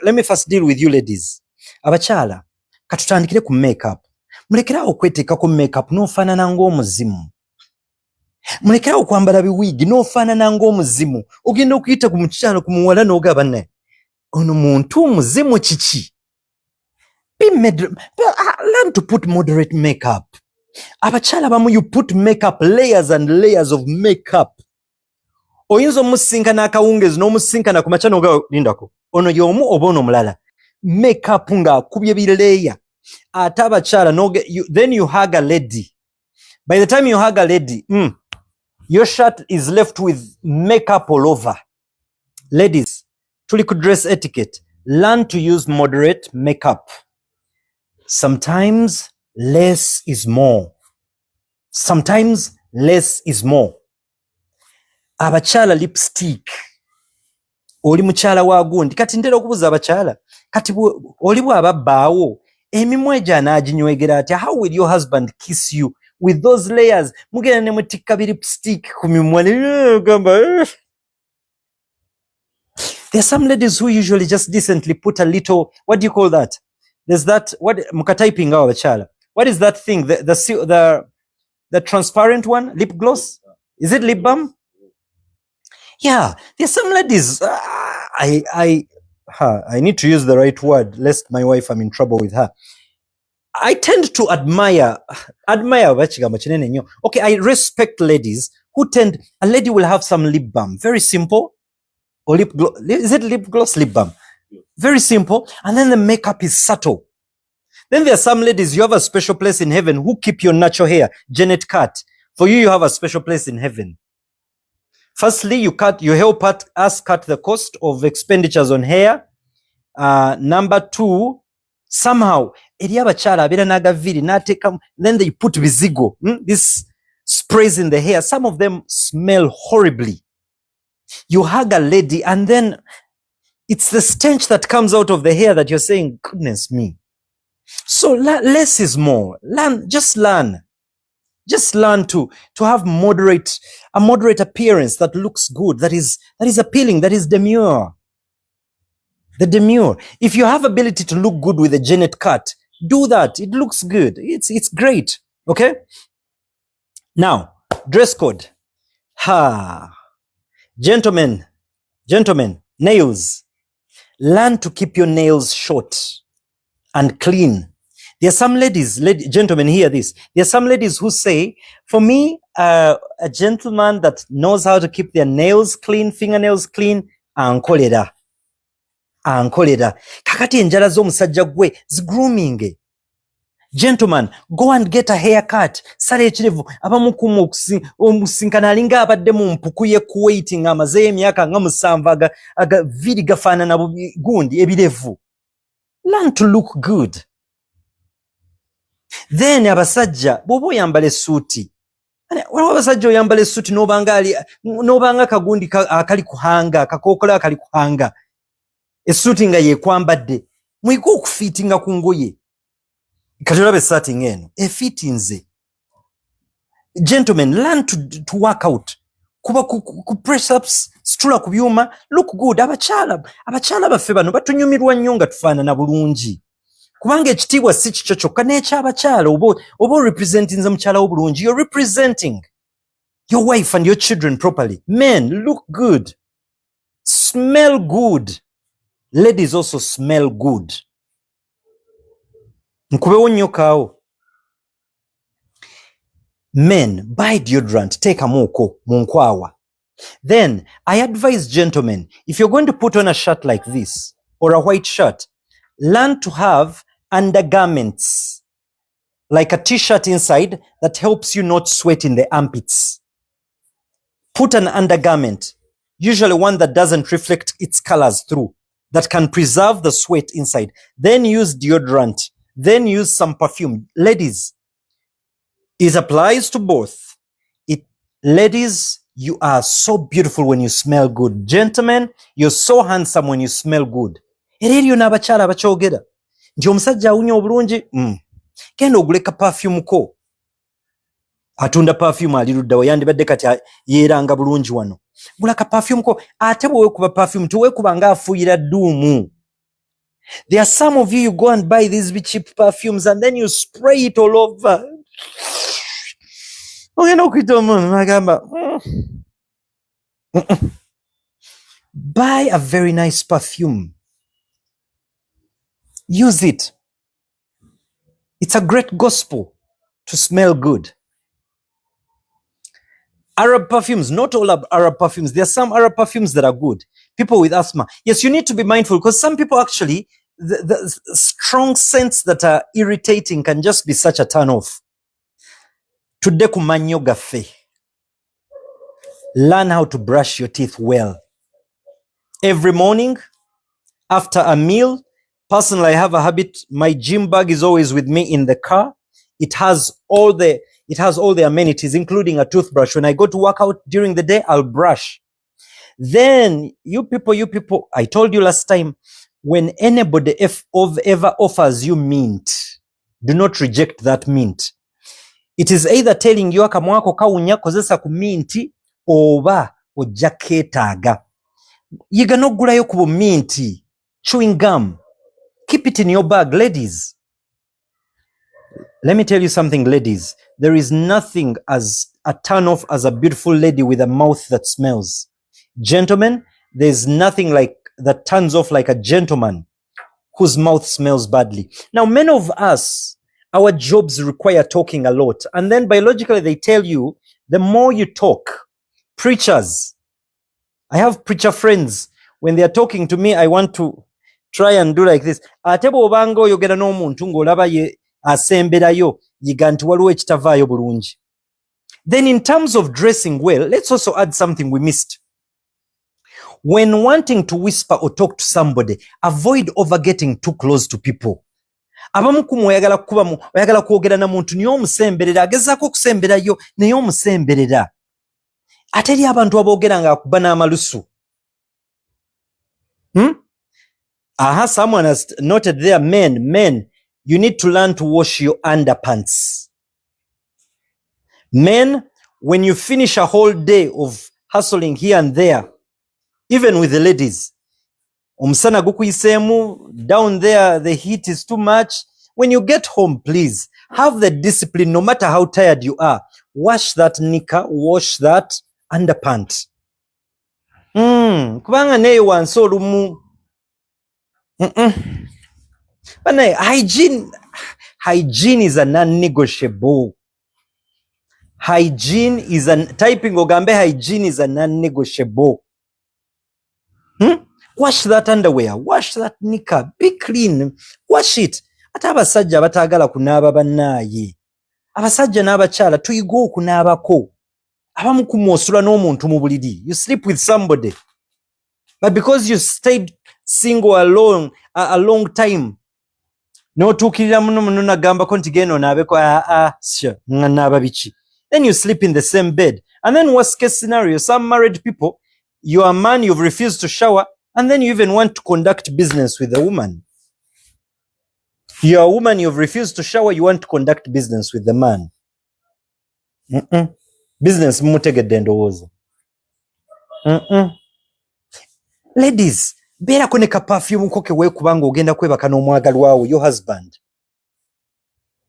Let me first deal with you ladies. Abakyala katutandikire ku makeup. Mulekerawo okweteekako makeup n'ofaanana ng'omuzimu. Mulekerawo okwambala biwiigi n'ofaanana ng'omuzimu. Ogenda okuyita ku mukyala ku muwala n'ogamba naye ono muntu muzimu kiki? Learn to put moderate makeup. Abakyala bamu you put makeup, layers and layers of makeup. Oyinza omusinkana akawungezi n'omusinkana ku makya n'ogamba lindako ono y'omu oba ono mulala. Makeup ng'akubye bileya. Ate abakyala then you hug a lady. By the time you hug a lady, your shirt is left with makeup all over. Ladies, tuli ku dress etiquette. Learn to use moderate makeup. Sometimes less is more. Sometimes less is more. Abakyala lipstick. Oli mukyala wa gundi. Kati ndera okubuza abakyala. Kati oli bw'ababbaawo emimwa egyo anaaginywegera atya? How will your husband kiss you with those layers? Mugenda ne mutikka bi lipstick ku mimwa gamba. There are some ladies who usually just decently put a little, what do you call that? There's that, what mukatyping awo abakyala. What is that thing? The transparent one? Lip gloss? Is it lip balm? Yeah, there's some ladies. I need to use the right word, lest my wife, I'm in trouble with her. I tend to admire. Okay, I respect ladies who a lady will have some lip balm, very simple, or lip gloss. Is it lip gloss, lip balm? Very simple, and then the makeup is subtle. Then there are some ladies, you have a special place in heaven who keep your natural hair. Janet Cut, for you have a special place in heaven. Firstly, you help us cut the cost of expenditures on hair. Number two, somehow, then they put vizigo, this sprays in the hair. Some of them smell horribly. You hug a lady and then it's the stench that comes out of the hair that you're saying, goodness me. So less is more. Just learn to have a moderate appearance that looks good, that is appealing, that is demure. The demure. If you have ability to look good with a Janet cut, do that. It looks good. It's great. Okay? Now, dress code. Gentlemen, nails. Learn to keep your nails short and clean. There are some ladies, gentlemen, hear this. There are some ladies who say, for me, a gentleman that knows how to keep their nails clean, fingernails clean, ankolera. Kakati enjala z'omusajja gwe grooming. Gentlemen, go and get a haircut. Sale ekirevu abamu omusinkana alinga abadde mu mpuku ye Kuwait nga amazeeyo emyaka nga 7 aga viri gafaanana gundi ebirevu. Learn to look good. Then abasajja bw'oba oyambala essuuti. Waliwo abasajja oyambala essuuti n'obanga kagundi akali kuhanga, kakookola akali kuhanga. Essuuti nga yekwambadde. Muyige okufiitinga ku ngoye. Kati olaba essaati ng'eno efiitinze. Gentlemen, learn to work out. Kuba ku press ups, situla ku byuma, look good. Abakyala baffe bano batunyumirwa nnyo nga tufaanana bulungi. Kubanga ekitiibwa si kikyo kyokka n'ekyabakyala oba representing nze mukyala wo bulungi. You're representing your wife and your children properly. Men, look good. Smell good. Ladies also smell good. Nkubewo nnyo kaawo. Men, buy deodorant, take a muko, munkwawa. Then, I advise gentlemen, if you're going to put on a shirt like this, or a white shirt, learn to have undergarments, like a t-shirt inside that helps you not sweat in the armpits. Put an undergarment, usually one that doesn't reflect its colors through, that can preserve the sweat inside. Then use deodorant. Then use some perfume. Ladies, it applies to both. Ladies, you are so beautiful when you smell good. Gentlemen, you're so handsome when you smell good. Ereryo n'abakyala abakyogera nti omusajja awunya obulungi genda oguleka perfume ko. Atunda perfume ali luddawo yandibadde kati yeeranga bulungi wano. Gulaka perfume ko ate bwe weekuba perfume teweekuba nga afuuyira dduumu. There are some of you, you go and buy these cheap perfumes and then you spray it all over. Buy a very nice perfume. Use it. It's a great gospel to smell good. Arab perfumes, not all Arab perfumes. There are some Arab perfumes that are good. People with asthma. Yes, you need to be mindful because some people actually, the strong scents that are irritating can just be such a turn off. Today kumanyo gafe. Learn how to brush your teeth well. Every morning, after a meal, personally, I have a habit. My gym bag is always with me in the car. It has all the amenities, including a toothbrush. When I go to work out during the day, I'll brush. Then you people, I told you last time, when anybody ever offers you mint, do not reject that mint. It is either telling you akamwako kawunya kozesa ku minti oba ojja keetaaga. Yiga n'oggulayo ku minti, chewing gum. Keep it in your bag, ladies. Let me tell you something, ladies. There is nothing as a turn off as a beautiful lady with a mouth that smells. Gentlemen, there's nothing like that turns off like a gentleman whose mouth smells badly. Now, many of us, our jobs require talking a lot. And then biologically, they tell you, the more you talk, preachers, I have preacher friends, when they are talking to me, I want to try and do like this. Ate bw'obanga oyogera n'omuntu ng'olaba ye asemberayo, yiga nti waliwo ekitavaayo bulungi. Then in terms of dressing well, let's also add something we missed. When wanting to whisper or talk to somebody, avoid over getting too close to people. Abamu kumu oyagala kwogera na muntu niyo omusemberera, agezaako okusemberayo naye omusemberera. Ate eri abantu aboogera ng'akuba n'amalusu. Someone has noted there, men, you need to learn to wash your underpants. Men, when you finish a whole day of hustling here and there, even with the ladies, omusana gukuyisemu, down there the heat is too much. When you get home, please have the discipline, no matter how tired you are. Wash that knicker, wash that underpant. Kubanga neyo wansi olumu. But hygiene is a non-negotiable. Hygiene is typing ogambe hygiene is a non-negotiable. Wash that underwear, wash that knicker, be clean, wash it. Ate abasajja bataagala kunaaba bannaaye. Abasajja n'abakyala tuyiga okunaabako. Abamu kumwosula n'omuntu mu buliri. You sleep with somebody. But because you stayed single alone a long time, n'otuukirira muno nagambako nti genda onaabeko nga naaba biki. Then you sleep in the same bed. And then worst case scenario, some married people, you are a man, you've refused to shower, and then you even want to conduct business with a woman. You're a woman, you've refused to shower, you want to conduct business with the man. Business mutegedde ndowooza. Ladies, beerako ne ka perfume ko ke weekubanga ogenda kwebaka n'omwagalwa wo, your husband.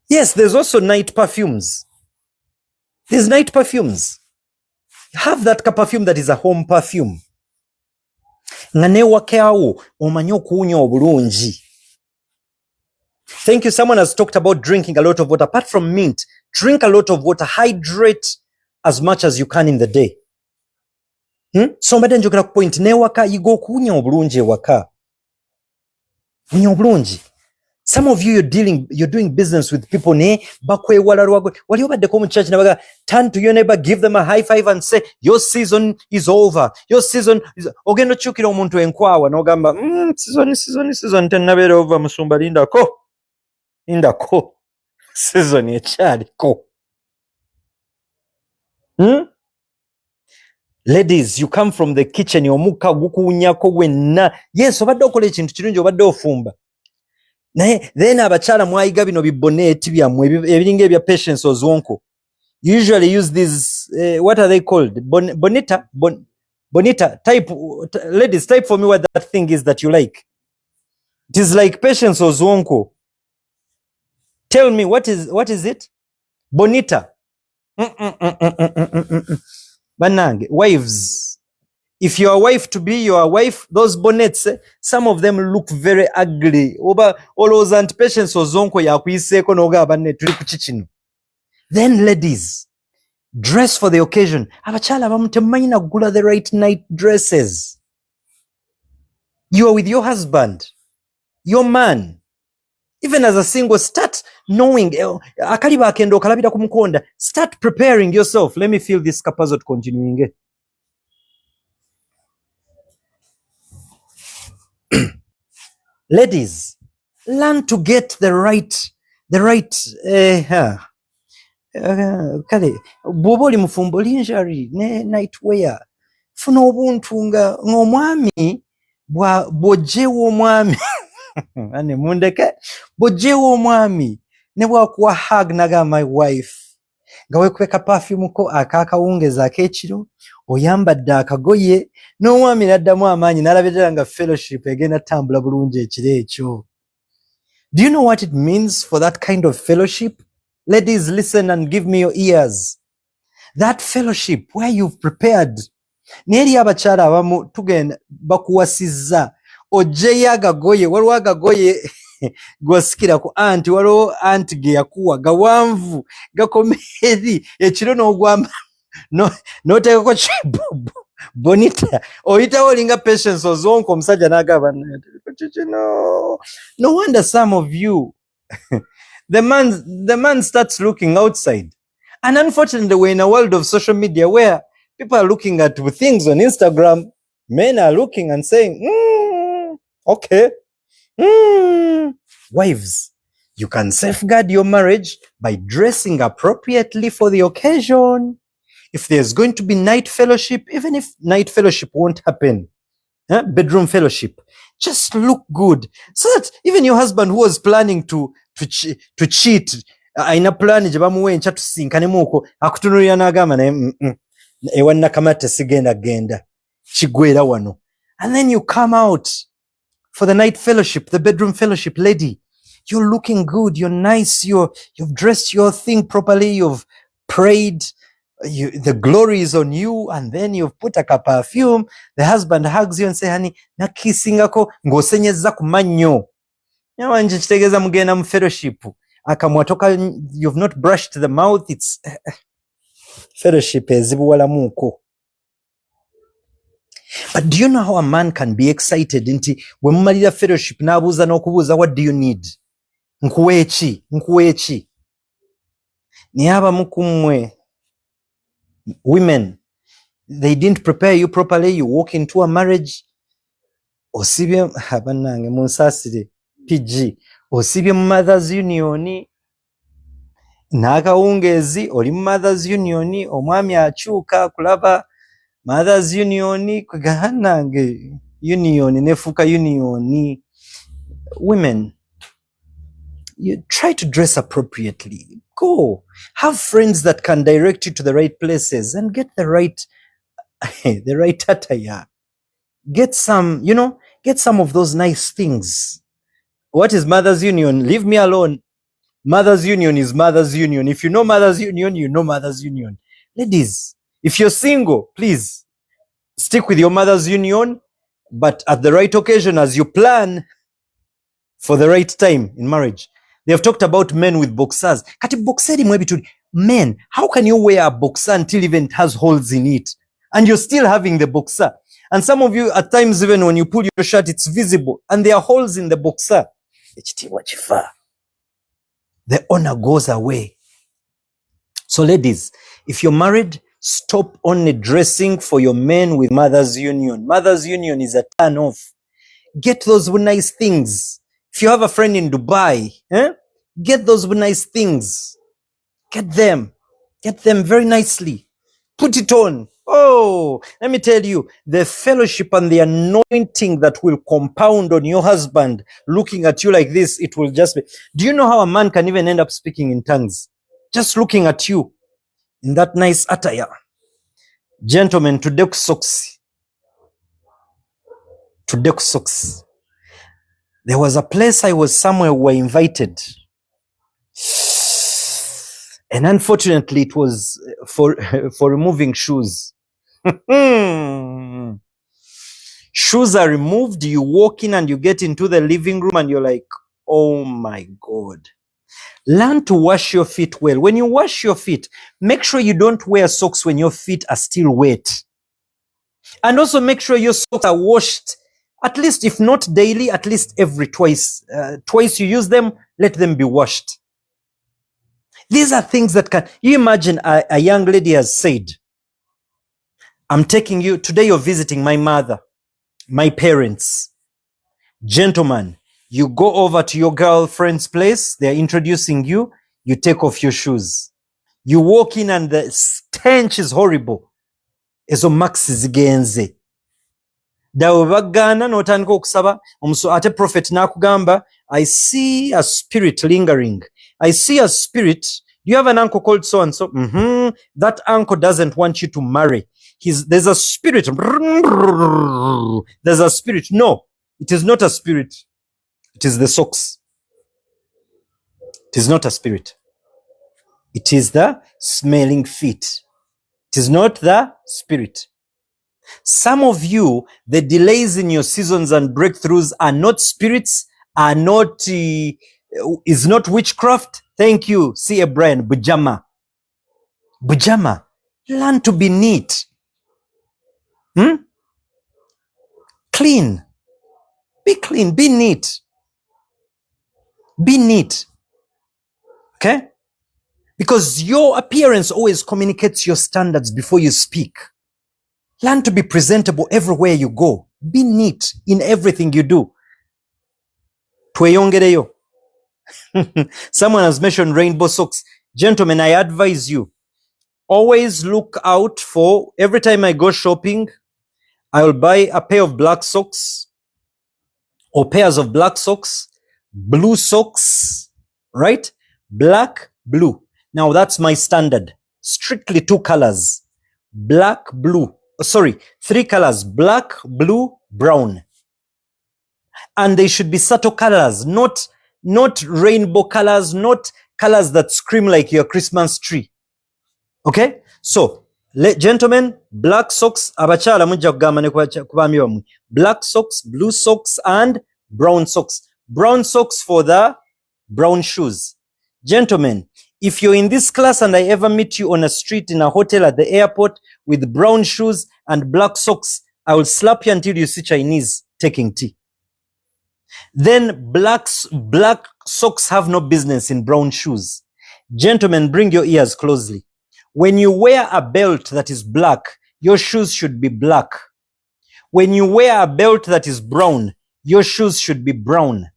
Yes, there's also night perfumes. There's night perfumes. Have that ka perfume that is a home perfume. Nga neewake awo omanye okuwunya obulungi. Thank you. Someone has talked about drinking a lot of water. Apart from mint, drink a lot of water. Hydrate as much as you can in the day. So mbadde njogera ku point neewaka yiga okuwunya obulungi ewaka. Wunya obulungi. Some of you, you're doing business with people ne bakwewala lwago. Wali obaddeko mu church nabaga turn to your neighbor, give them a high five and say your season is over. Your season is ogenda okyukira omuntu enkwawa n'ogamba season tennabeera over musumba lindako season ekyaliko. Ladies, you come from the kitchen omukka gukuwunyako gwenna. Yes, obadde okola ekintu kirungi, obadde ofumba. Naye then abakyala mwayiga bino biboneeti byammwe ebiringa ebya Patience Ozwonko. You usually use these, what are they called? Bonita. Type, ladies, type for me what that thing is that you like. It is like Patience Ozwonko. Tell me, what is it? Bonita. Banange, wives. If your wife to be your wife, those bonnets, some of them look very ugly. Oba olozant Patience Ozwonko yakuyiseko noga banne tuli ku kikino. Then ladies, dress for the occasion. Abachala abamu temumanyi na kugula the right night dresses. You are with your husband, your man. Even as a single, start knowing. Akaliba akendo kalabira kumukonda. Start preparing yourself. Let me feel this capazo continuing. Ladies, learn to get the right kale bwoba oli mufumbo lingerie ne nightwear funa obuntu nga ng'omwami bw'oggyewo omwami ane mundeke bw'oggyewo omwami ne bwakuwa hug naga my wife nga wekweka perfume ko akakawungeza ak'ekiro oyambadde akagoye n'omwami n'addamu amaanyi n'alabirira nga fellowship egenda tambula bulungi ekiro ekyo. Do you know what it means for that kind of fellowship? Ladies, listen and give me your ears. That fellowship where you've prepared. Neri abakyala abamu tugenda bakuwasizza oggyeyo agagoye, waliwo agagoye gwasikira ku anti, waliwo anti ge yakuwa gawanvu gakoma eri ekiro n'ogwamba n'oteekako bonita oyitawo olinga Patience Ozwonko omusajja n'agamba kino. No wonder some of you the man starts looking outside. And unfortunately, we're in a world of social media where people are looking at things on Instagram. Men are looking and saying, okay. Wives, you can safeguard your marriage by dressing appropriately for the occasion. If there's going to be night fellowship, even if night fellowship won't happen, bedroom fellowship, just look good. So that even your husband who was planning to cheat, aina plan gye bamuwa enkya tusinkane uko akutunulira n'agamba naye ewanna kamata sigenda genda kigwera wano. And then you come out for the night fellowship, the bedroom fellowship. Lady, you're looking good, you're nice, you've dressed your thing properly, you've prayed, the glory is on you, and then you've put a perfume. The husband hugs you and say, honey, nakissingako ng'osenyezza ku mannyo. Nyawanje kitegeeza mugenda mu fellowship. Akamwa toka, you've not brushed the mouth. It's fellowship ezibuwalamuko. But do you know how a man can be excited nti we mumalira fellowship n'abuuza n'okubuuza, what do you need? Nkuweeki. Naye abamu ku mmwe women, they didn't prepare you properly. You walk into a marriage, osibye abanange munsasire PG, osibye mu Mothers Union n'akawungeezi, oli mu Mothers Union, omwami akyuka kulaba Mothers Union kwegahanange union nefuuka union. Women, you try to dress appropriately. Go have friends that can direct you to the right places and get the right attire. Get some of those nice things. What is Mothers Union? Leave me alone. Mothers Union is Mothers Union. If you know Mothers Union, you know Mothers Union. Ladies, if you're single, please stick with your Mothers Union, but at the right occasion, as you plan for the right time in marriage. They have talked about men with boxers. Kati boxer imwe bituli. Men, how can you wear a boxer until even it has holes in it? And you're still having the boxer. And some of you, at times, even when you pull your shirt, it's visible. And there are holes in the boxer. The honor goes away. So ladies, if you're married, stop only dressing for your men with Mothers Union. Mothers Union is a turn off. Get those nice things. If you have a friend in Dubai, get those nice things. Get them very nicely. Put it on. Oh, let me tell you, the fellowship and the anointing that will compound on your husband looking at you like this, it will just be. Do you know how a man can even end up speaking in tongues? Just looking at you in that nice attire. Gentlemen, tudde ku socks. There was a place I was somewhere we were invited. And unfortunately, it was for removing shoes. Shoes are removed, you walk in and you get into the living room and you're like, oh my God. Learn to wash your feet well. When you wash your feet, make sure you don't wear socks when your feet are still wet. And also make sure your socks are washed, at least if not daily, at least every twice. Twice you use them, let them be washed. These are things that can, you imagine a young lady has said, I'm taking you, today you're visiting my mother, my parents. Gentlemen, you go over to your girlfriend's place, they're introducing you, you take off your shoes. You walk in and the stench is horrible. Ezo max zigenze. Dawe bagana n'otandika okusaba, ate prophet nakugamba, I see a spirit lingering. I see a spirit. Do you have an uncle called so and so? That uncle doesn't want you to marry. There's a spirit. There's a spirit. No, it is not a spirit. It is the socks. It is not a spirit. It is the smelling feet. It is not the spirit. Some of you, the delays in your seasons and breakthroughs are not spirits, are not, is not witchcraft. Thank you, C.A. Brian, Bujama. Bujama. Learn to be neat. Clean. Be clean, be neat. Be neat. Okay? Because your appearance always communicates your standards before you speak. Learn to be presentable everywhere you go. Be neat in everything you do. Tweyongereyo. Someone has mentioned rainbow socks. Gentlemen, I advise you, always look out for, every time I go shopping, I will buy a pair of black socks or pairs of black socks, blue socks, right? Black, blue. Now that's my standard. Strictly 2 colors. Black, blue. Sorry, 3 colors. Black, blue, brown. And they should be subtle colors, not rainbow colors, not colors that scream like your Christmas tree. Okay? So, gentlemen, black socks, abachala mujja kugamba ne kubami bamwe. Black socks, blue socks, and brown socks. Brown socks for the brown shoes. Gentlemen, if you're in this class and I ever meet you on a street, in a hotel, at the airport with brown shoes and black socks, I will slap you until you see Chinese taking tea. Then black socks have no business in brown shoes. Gentlemen, bring your ears closely. When you wear a belt that is black, your shoes should be black. When you wear a belt that is brown, your shoes should be brown.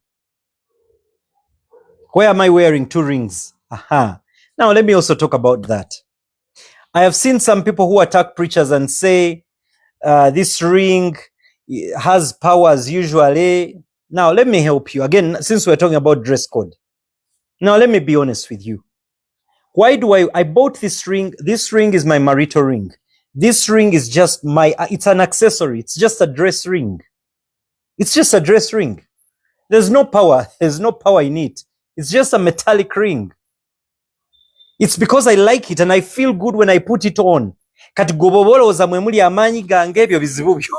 Why am I wearing 2 rings? Aha. Now let me also talk about that. I have seen some people who attack preachers and say, this ring has powers usually. Now let me help you. Again, since we're talking about dress code. Now let me be honest with you. Why do I bought this ring? This ring is my marital ring. This ring is just it's an accessory. It's just a dress ring. It's just a dress ring. There's no power. There's no power in it. It's just a metallic ring. It's because I like it and I feel good when I put it on. Kati goboboloza mwe muli amanyi gange ebyo bizibu byo.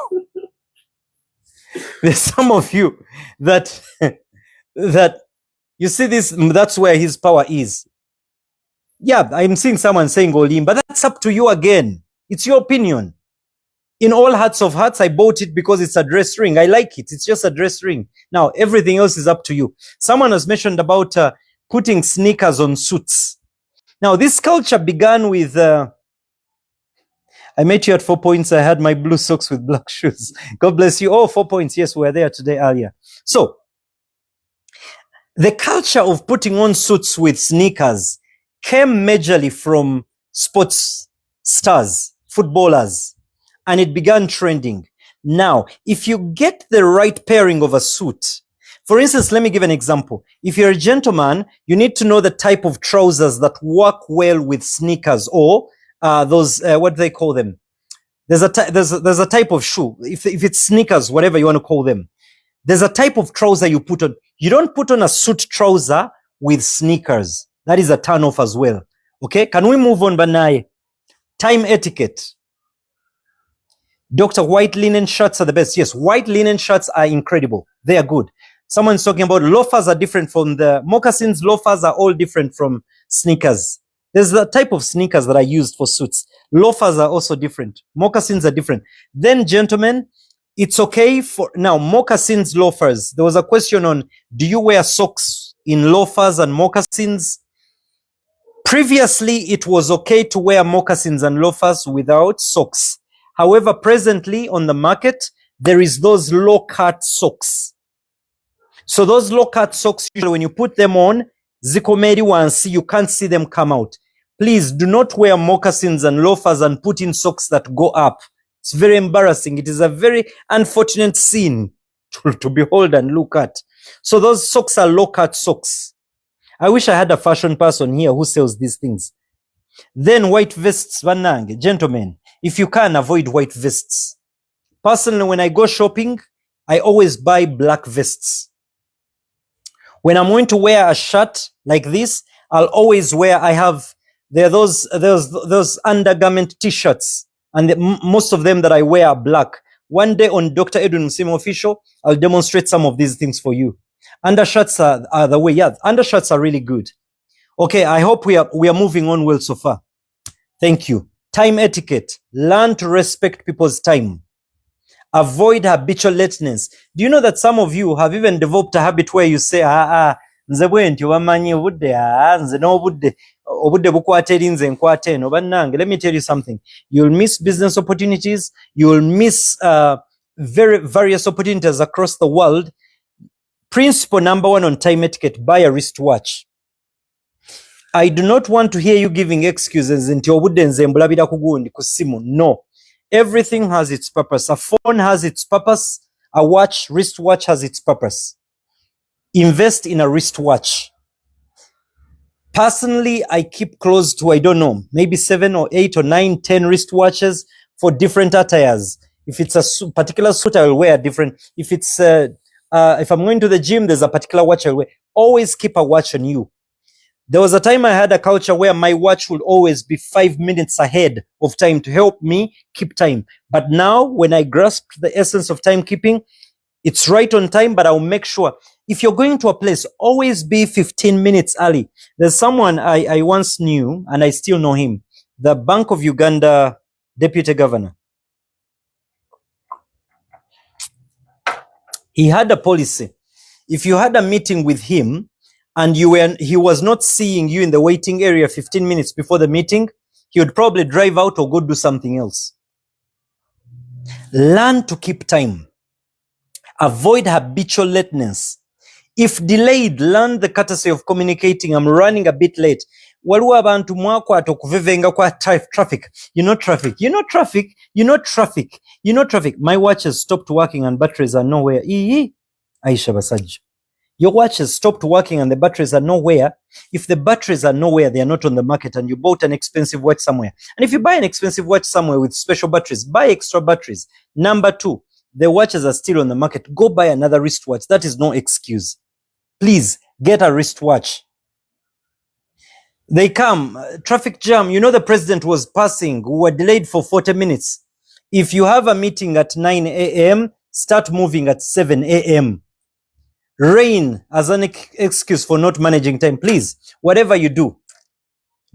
There's some of you that you see this, that's where his power is. Yeah, I'm seeing someone saying Olim, but that's up to you again. It's your opinion. In all hearts of hearts, I bought it because it's a dress ring. I like it. It's just a dress ring. Now, everything else is up to you. Someone has mentioned about putting sneakers on suits. Now, this culture began with, I met you at 4 Points. I had my blue socks with black shoes. God bless you. Oh, 4 Points. Yes, we were there today earlier. So, the culture of putting on suits with sneakers came majorly from sports stars, footballers, and it began trending. Now, if you get the right pairing of a suit, for instance, let me give an example. If you're a gentleman, you need to know the type of trousers that work well with sneakers or those, what do they call them? There's a type of shoe. If it's sneakers, whatever you want to call them. There's a type of trouser you put on. You don't put on a suit trouser with sneakers. That is a turn off as well. Okay, can we move on, Banai? Time etiquette. Dr. White linen shirts are the best. Yes, white linen shirts are incredible. They are good. Someone's talking about loafers are different from the moccasins. Loafers are all different from sneakers. There's the type of sneakers that are used for suits. Loafers are also different. Moccasins are different. Then, gentlemen, it's okay for now, moccasins, loafers. There was a question on, do you wear socks in loafers and moccasins? Previously, it was okay to wear moccasins and loafers without socks. However, presently on the market, there is those low-cut socks. So those low-cut socks, usually when you put them on, zikomeri wansi, you can't see them come out. Please do not wear moccasins and loafers and put in socks that go up. It's very embarrassing. It is a very unfortunate scene to behold and look at. So those socks are low-cut socks. I wish I had a fashion person here who sells these things. Then white vests, Vanang, gentlemen, if you can avoid white vests. Personally, when I go shopping, I always buy black vests. When I'm going to wear a shirt like this, I'll always wear, there are those undergarment t-shirts, and most of them that I wear are black. One day on Dr. Edwin Musimo Official, I'll demonstrate some of these things for you. Undershirts are the way. Yeah, undershirts are really good. Okay, I hope we are moving on well so far. Thank you. Time etiquette. Learn to respect people's time. Avoid habitual lateness. Do you know that some of you have even developed a habit where you say, nze bwenti wamanyi obudde, nze n'obudde bukwata eri nze nkwata eno. Bannange, let me tell you something. You'll miss business opportunities. You'll miss various opportunities across the world. Principle number 1 on time etiquette, buy a wristwatch. I do not want to hear you giving excuses nti obudde nze mbulabira ku gundi ku simu. No. Everything has its purpose. A phone has its purpose. A wristwatch has its purpose. Invest in a wristwatch. Personally, I keep close to, I don't know, maybe 7 or 8 or 9, 10 wristwatches for different attires. If it's a particular suit, I will wear different. If I'm going to the gym, there's a particular watch I'll wear. Always keep a watch on you. There was a time I had a culture where my watch would always be 5 minutes ahead of time to help me keep time. But now, when I grasp the essence of timekeeping, it's right on time, but I'll make sure. If you're going to a place, always be 15 minutes early. There's someone I once knew, and I still know him, the Bank of Uganda deputy governor. He had a policy. If you had a meeting with him, and he was not seeing you in the waiting area 15 minutes before the meeting, he would probably drive out or go do something else. Learn to keep time. Avoid habitual lateness. If delayed, learn the courtesy of communicating. I'm running a bit late. Waliwo abantu mwakwata okuvevenga kwa traffic. You know traffic. You know traffic. You know traffic. You know traffic. My watch has stopped working and batteries are nowhere. Aisha Basaj. Your watch has stopped working and the batteries are nowhere. If the batteries are nowhere, they are not on the market, and you bought an expensive watch somewhere. And if you buy an expensive watch somewhere with special batteries, buy extra batteries. Number 2, the watches are still on the market. Go buy another wristwatch. That is no excuse. Please get a wristwatch. They come, traffic jam. You know, the president was passing. We were delayed for 40 minutes. If you have a meeting at 9 a.m., start moving at 7 a.m. Rain as an excuse for not managing time. Please, whatever you do,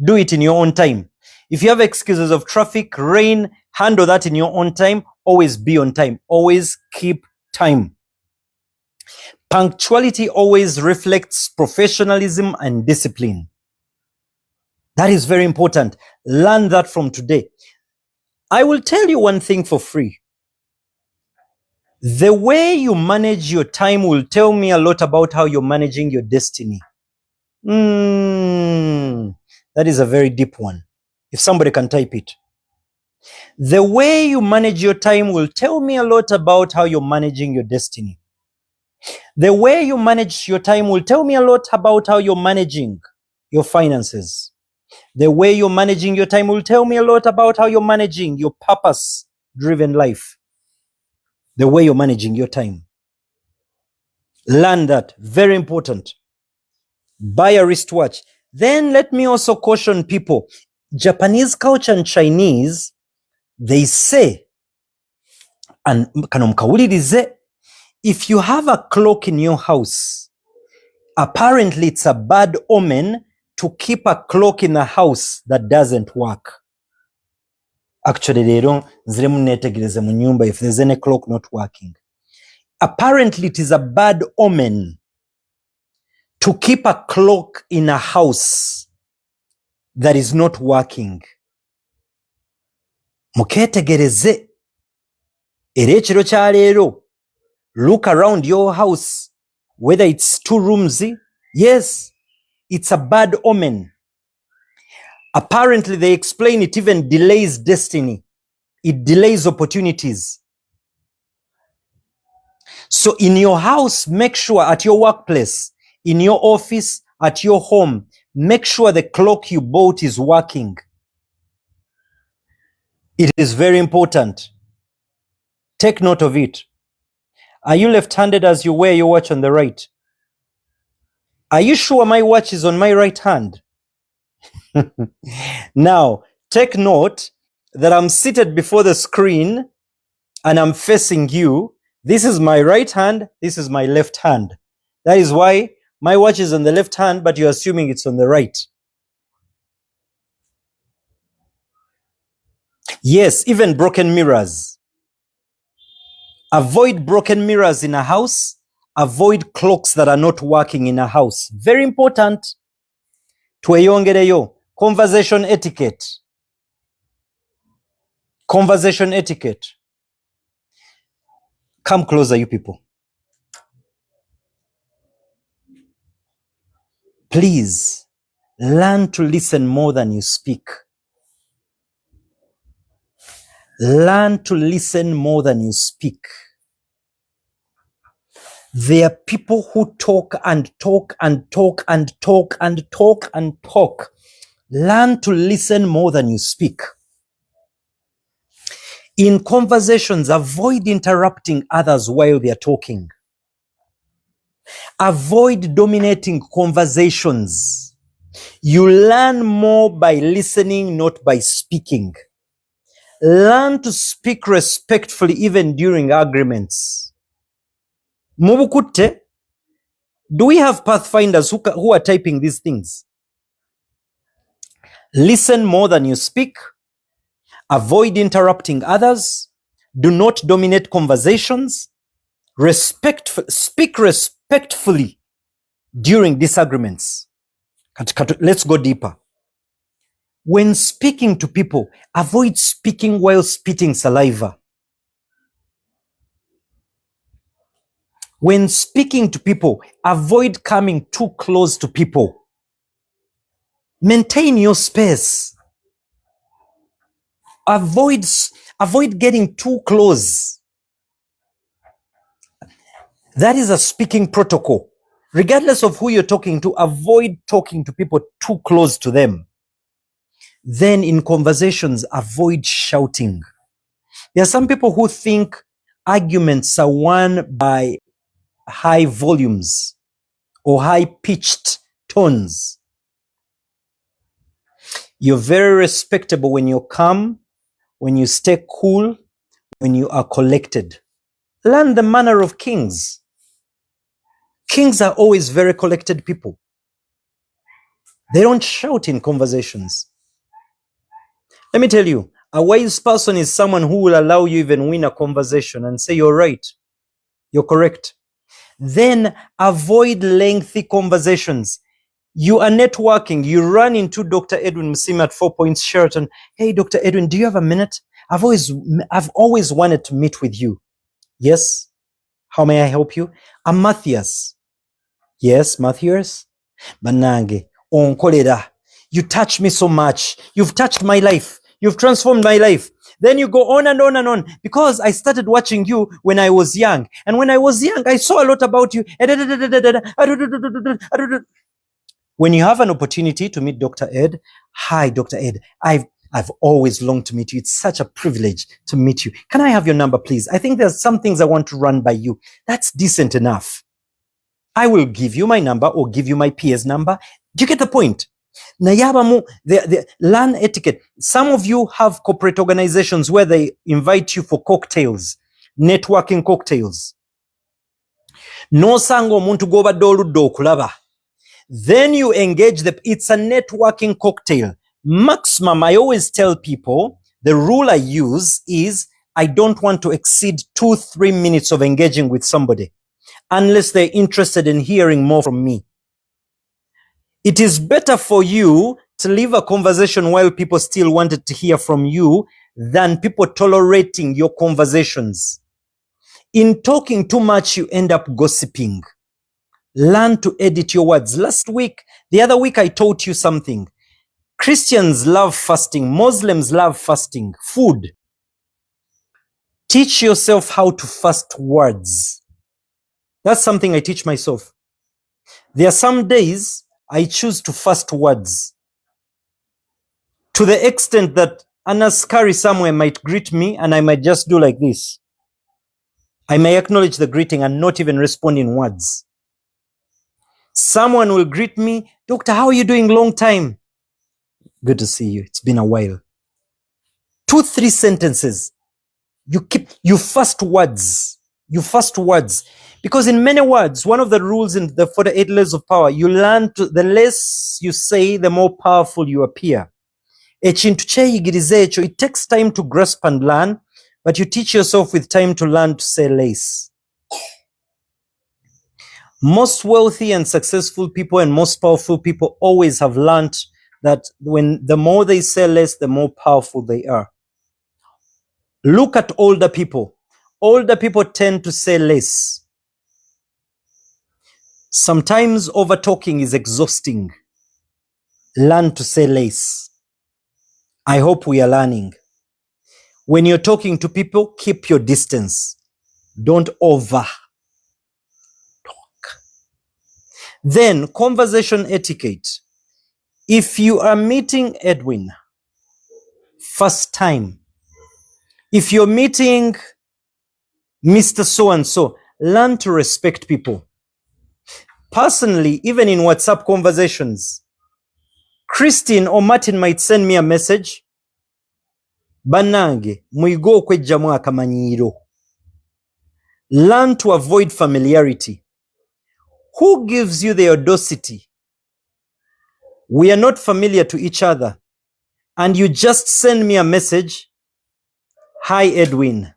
do it in your own time. If you have excuses of traffic, rain, handle that in your own time. Always be on time. Always keep time. Punctuality always reflects professionalism and discipline. That is very important. Learn that from today. I will tell you one thing for free. The way you manage your time will tell me a lot about how you're managing your destiny. That is a very deep one. If somebody can type it. The way you manage your time will tell me a lot about how you're managing your destiny. The way you manage your time will tell me a lot about how you're managing your finances. The way you're managing your time will tell me a lot about how you're managing your purpose-driven life. The way you're managing your time. Learn that. Very important. Buy a wristwatch. Then let me also caution people. Japanese culture and Chinese, they say, and if you have a clock in your house, apparently it's a bad omen to keep a clock in a house that doesn't work. Actually, they don't. If there's any clock not working, apparently it is a bad omen to keep a clock in a house that is not working. Muketegereze. Era ekiro kya leero, look around your house, whether it's 2 rooms. Yes, it's a bad omen. Apparently, they explain it even delays destiny. It delays opportunities. So in your house, make sure at your workplace, in your office, at your home, make sure the clock you bought is working. It is very important. Take note of it. Are you left-handed as you wear your watch on the right? Are you sure my watch is on my right hand? Now, take note that I'm seated before the screen and I'm facing you. This is my right hand. This is my left hand. That is why my watch is on the left hand, but you're assuming it's on the right. Yes, even broken mirrors. Avoid broken mirrors in a house. Avoid clocks that are not working in a house. Very important. Tweyongereyo. Conversation etiquette. Conversation etiquette. Come closer, you people. Please, learn to listen more than you speak. Learn to listen more than you speak. There are people who talk and talk and talk and talk and talk and talk. Learn to listen more than you speak. In conversations, avoid interrupting others while they are talking. Avoid dominating conversations. You learn more by listening, not by speaking. Learn to speak respectfully even during arguments. Mubukutte, do we have pathfinders who are typing these things? Listen more than you speak. Avoid interrupting others. Do not dominate conversations. Speak respectfully during disagreements. Let's go deeper. When speaking to people, avoid speaking while spitting saliva. When speaking to people, avoid coming too close to people. Maintain your space. Avoid getting too close. That is a speaking protocol. Regardless of who you're talking to, avoid talking to people too close to them. Then in conversations, avoid shouting. There are some people who think arguments are won by high volumes or high-pitched tones. You're very respectable when you're calm, when you stay cool, when you are collected. Learn the manner of kings. Kings are always very collected people. They don't shout in conversations. Let me tell you, a wise person is someone who will allow you even win a conversation and say, you're right, you're correct. Then avoid lengthy conversations. You are networking. You run into Dr. Edwin Musima at 4 Points Sheraton. Hey, Dr. Edwin, do you have a minute? I've always wanted to meet with you. Yes. How may I help you? I'm Matthias. Yes, Matthias. Banange, onkolera. You touch me so much. You've touched my life. You've transformed my life. Then you go on and on and on, because I started watching you when I was young. And when I was young, I saw a lot about you. When you have an opportunity to meet Dr. Ed, hi, Dr. Ed, I've always longed to meet you. It's such a privilege to meet you. Can I have your number, please? I think there's some things I want to run by you. That's decent enough. I will give you my number or give you my peer's number. Do you get the point? Nayabamu, learn etiquette. Some of you have corporate organizations where they invite you for cocktails, networking cocktails. No sango omuntu gw'obadde oludde okulaba. Then you engage it's a networking cocktail. Maximum, I always tell people, the rule I use is I don't want to exceed 2-3 minutes of engaging with somebody unless they're interested in hearing more from me. It is better for you to leave a conversation while people still wanted to hear from you than people tolerating your conversations. In talking too much, you end up gossiping. Learn to edit your words. The other week, I taught you something. Christians love fasting. Muslims love fasting. Food. Teach yourself how to fast words. That's something I teach myself. There are some days I choose to fast words. To the extent that an askari somewhere might greet me and I might just do like this. I may acknowledge the greeting and not even respond in words. Someone will greet me, Doctor, how are you doing? Long time. Good to see you. It's been a while. 2-3 sentences. You fast words. You fast words. Because in many words, one of the rules in the 48 layers of power, you learn the less you say, the more powerful you appear. It takes time to grasp and learn, but you teach yourself with time to learn to say less. Most wealthy and successful people and most powerful people always have learned that the more they say less, the more powerful they are. Look at older people. Older people tend to say less. Sometimes over-talking is exhausting. Learn to say less. I hope we are learning. When you're talking to people, keep your distance. Don't over-talk. Then, conversation etiquette. If you are meeting Edwin, first time, if you're meeting Mr. So-and-so, learn to respect people. Personally, even in WhatsApp conversations, Christine or Martin might send me a message. Banange, muigo okwejjamu akamanyiiro. Learn to avoid familiarity. Who gives you the audacity? We are not familiar to each other. And you just send me a message. Hi, Edwin.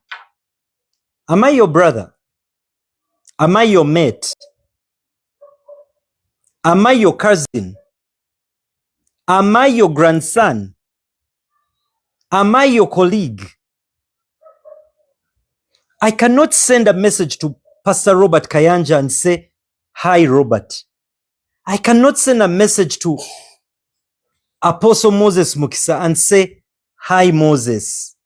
Am I your brother? Am I your mate? Am I your cousin? Am I your grandson? Am I your colleague? I cannot send a message to Pastor Robert Kayanja and say, hi, Robert. I cannot send a message to Apostle Moses Mukisa and say, hi, Moses.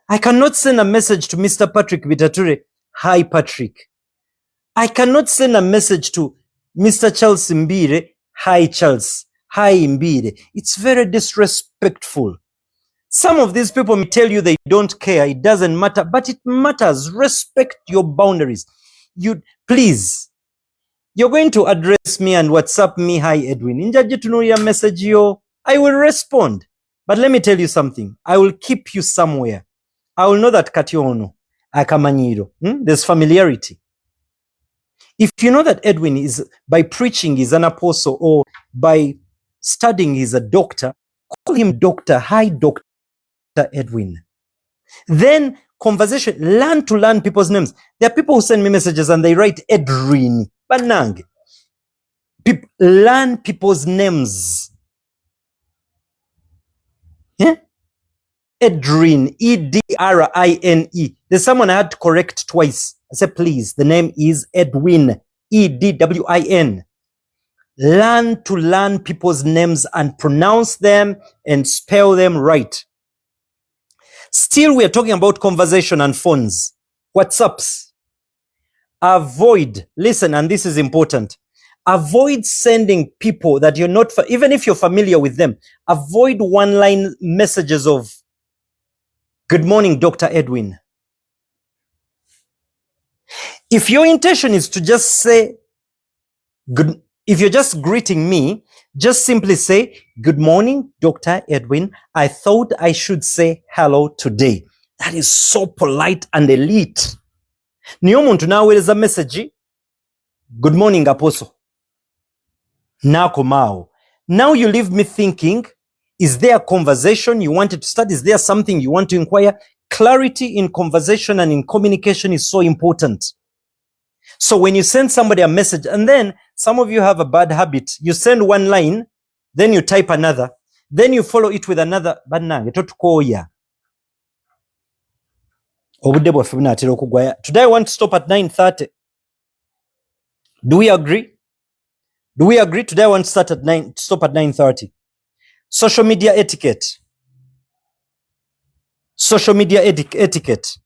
I cannot send a message to Mr. Patrick Bitature, hi, Patrick. I cannot send a message to Mr. Charles Mbire, hi, Charles, hi, Mbire. It's very disrespectful. Some of these people may tell you they don't care, it doesn't matter, but it matters. Respect your boundaries. Please, you're going to address me and WhatsApp me, hi, Edwin. Injaji tunuria message yo. I will respond. But let me tell you something. I will keep you somewhere. I will know that Kationo, Akamanyiro. There's familiarity. If you know that Edwin is, by preaching, is an apostle, or by studying, is a doctor, call him Doctor. Hi, Dr. Edwin. Then conversation, learn to learn people's names. There are people who send me messages and they write Edwin. Banang. Learn people's names. Yeah? Edwin, E-D-R-I-N-E. There's someone I had to correct twice. I said, please, the name is Edwin, E-D-W-I-N. Learn to learn people's names and pronounce them and spell them right. Still, we are talking about conversation and phones. WhatsApps. Avoid, listen, and this is important. Avoid sending people that you're not, even if you're familiar with them, avoid one-line messages of, good morning, Dr. Edwin. If your intention is to just say, Good. If you're just greeting me, just simply say, good morning, Dr. Edwin. I thought I should say hello today. That is so polite and elite. Niyo muntu naweereza message, good morning, Apostle. Nakomao. Now you leave me thinking, is there a conversation you wanted to start? Is there something you want to inquire? Clarity in conversation and in communication is so important. So when you send somebody a message, and then some of you have a bad habit, you send one line, then you type another, then you follow it with another. Today I want to stop at 9:30. Do we agree? Do we agree? Today I want to stop at 9:30. Social media etiquette. Social media etiquette.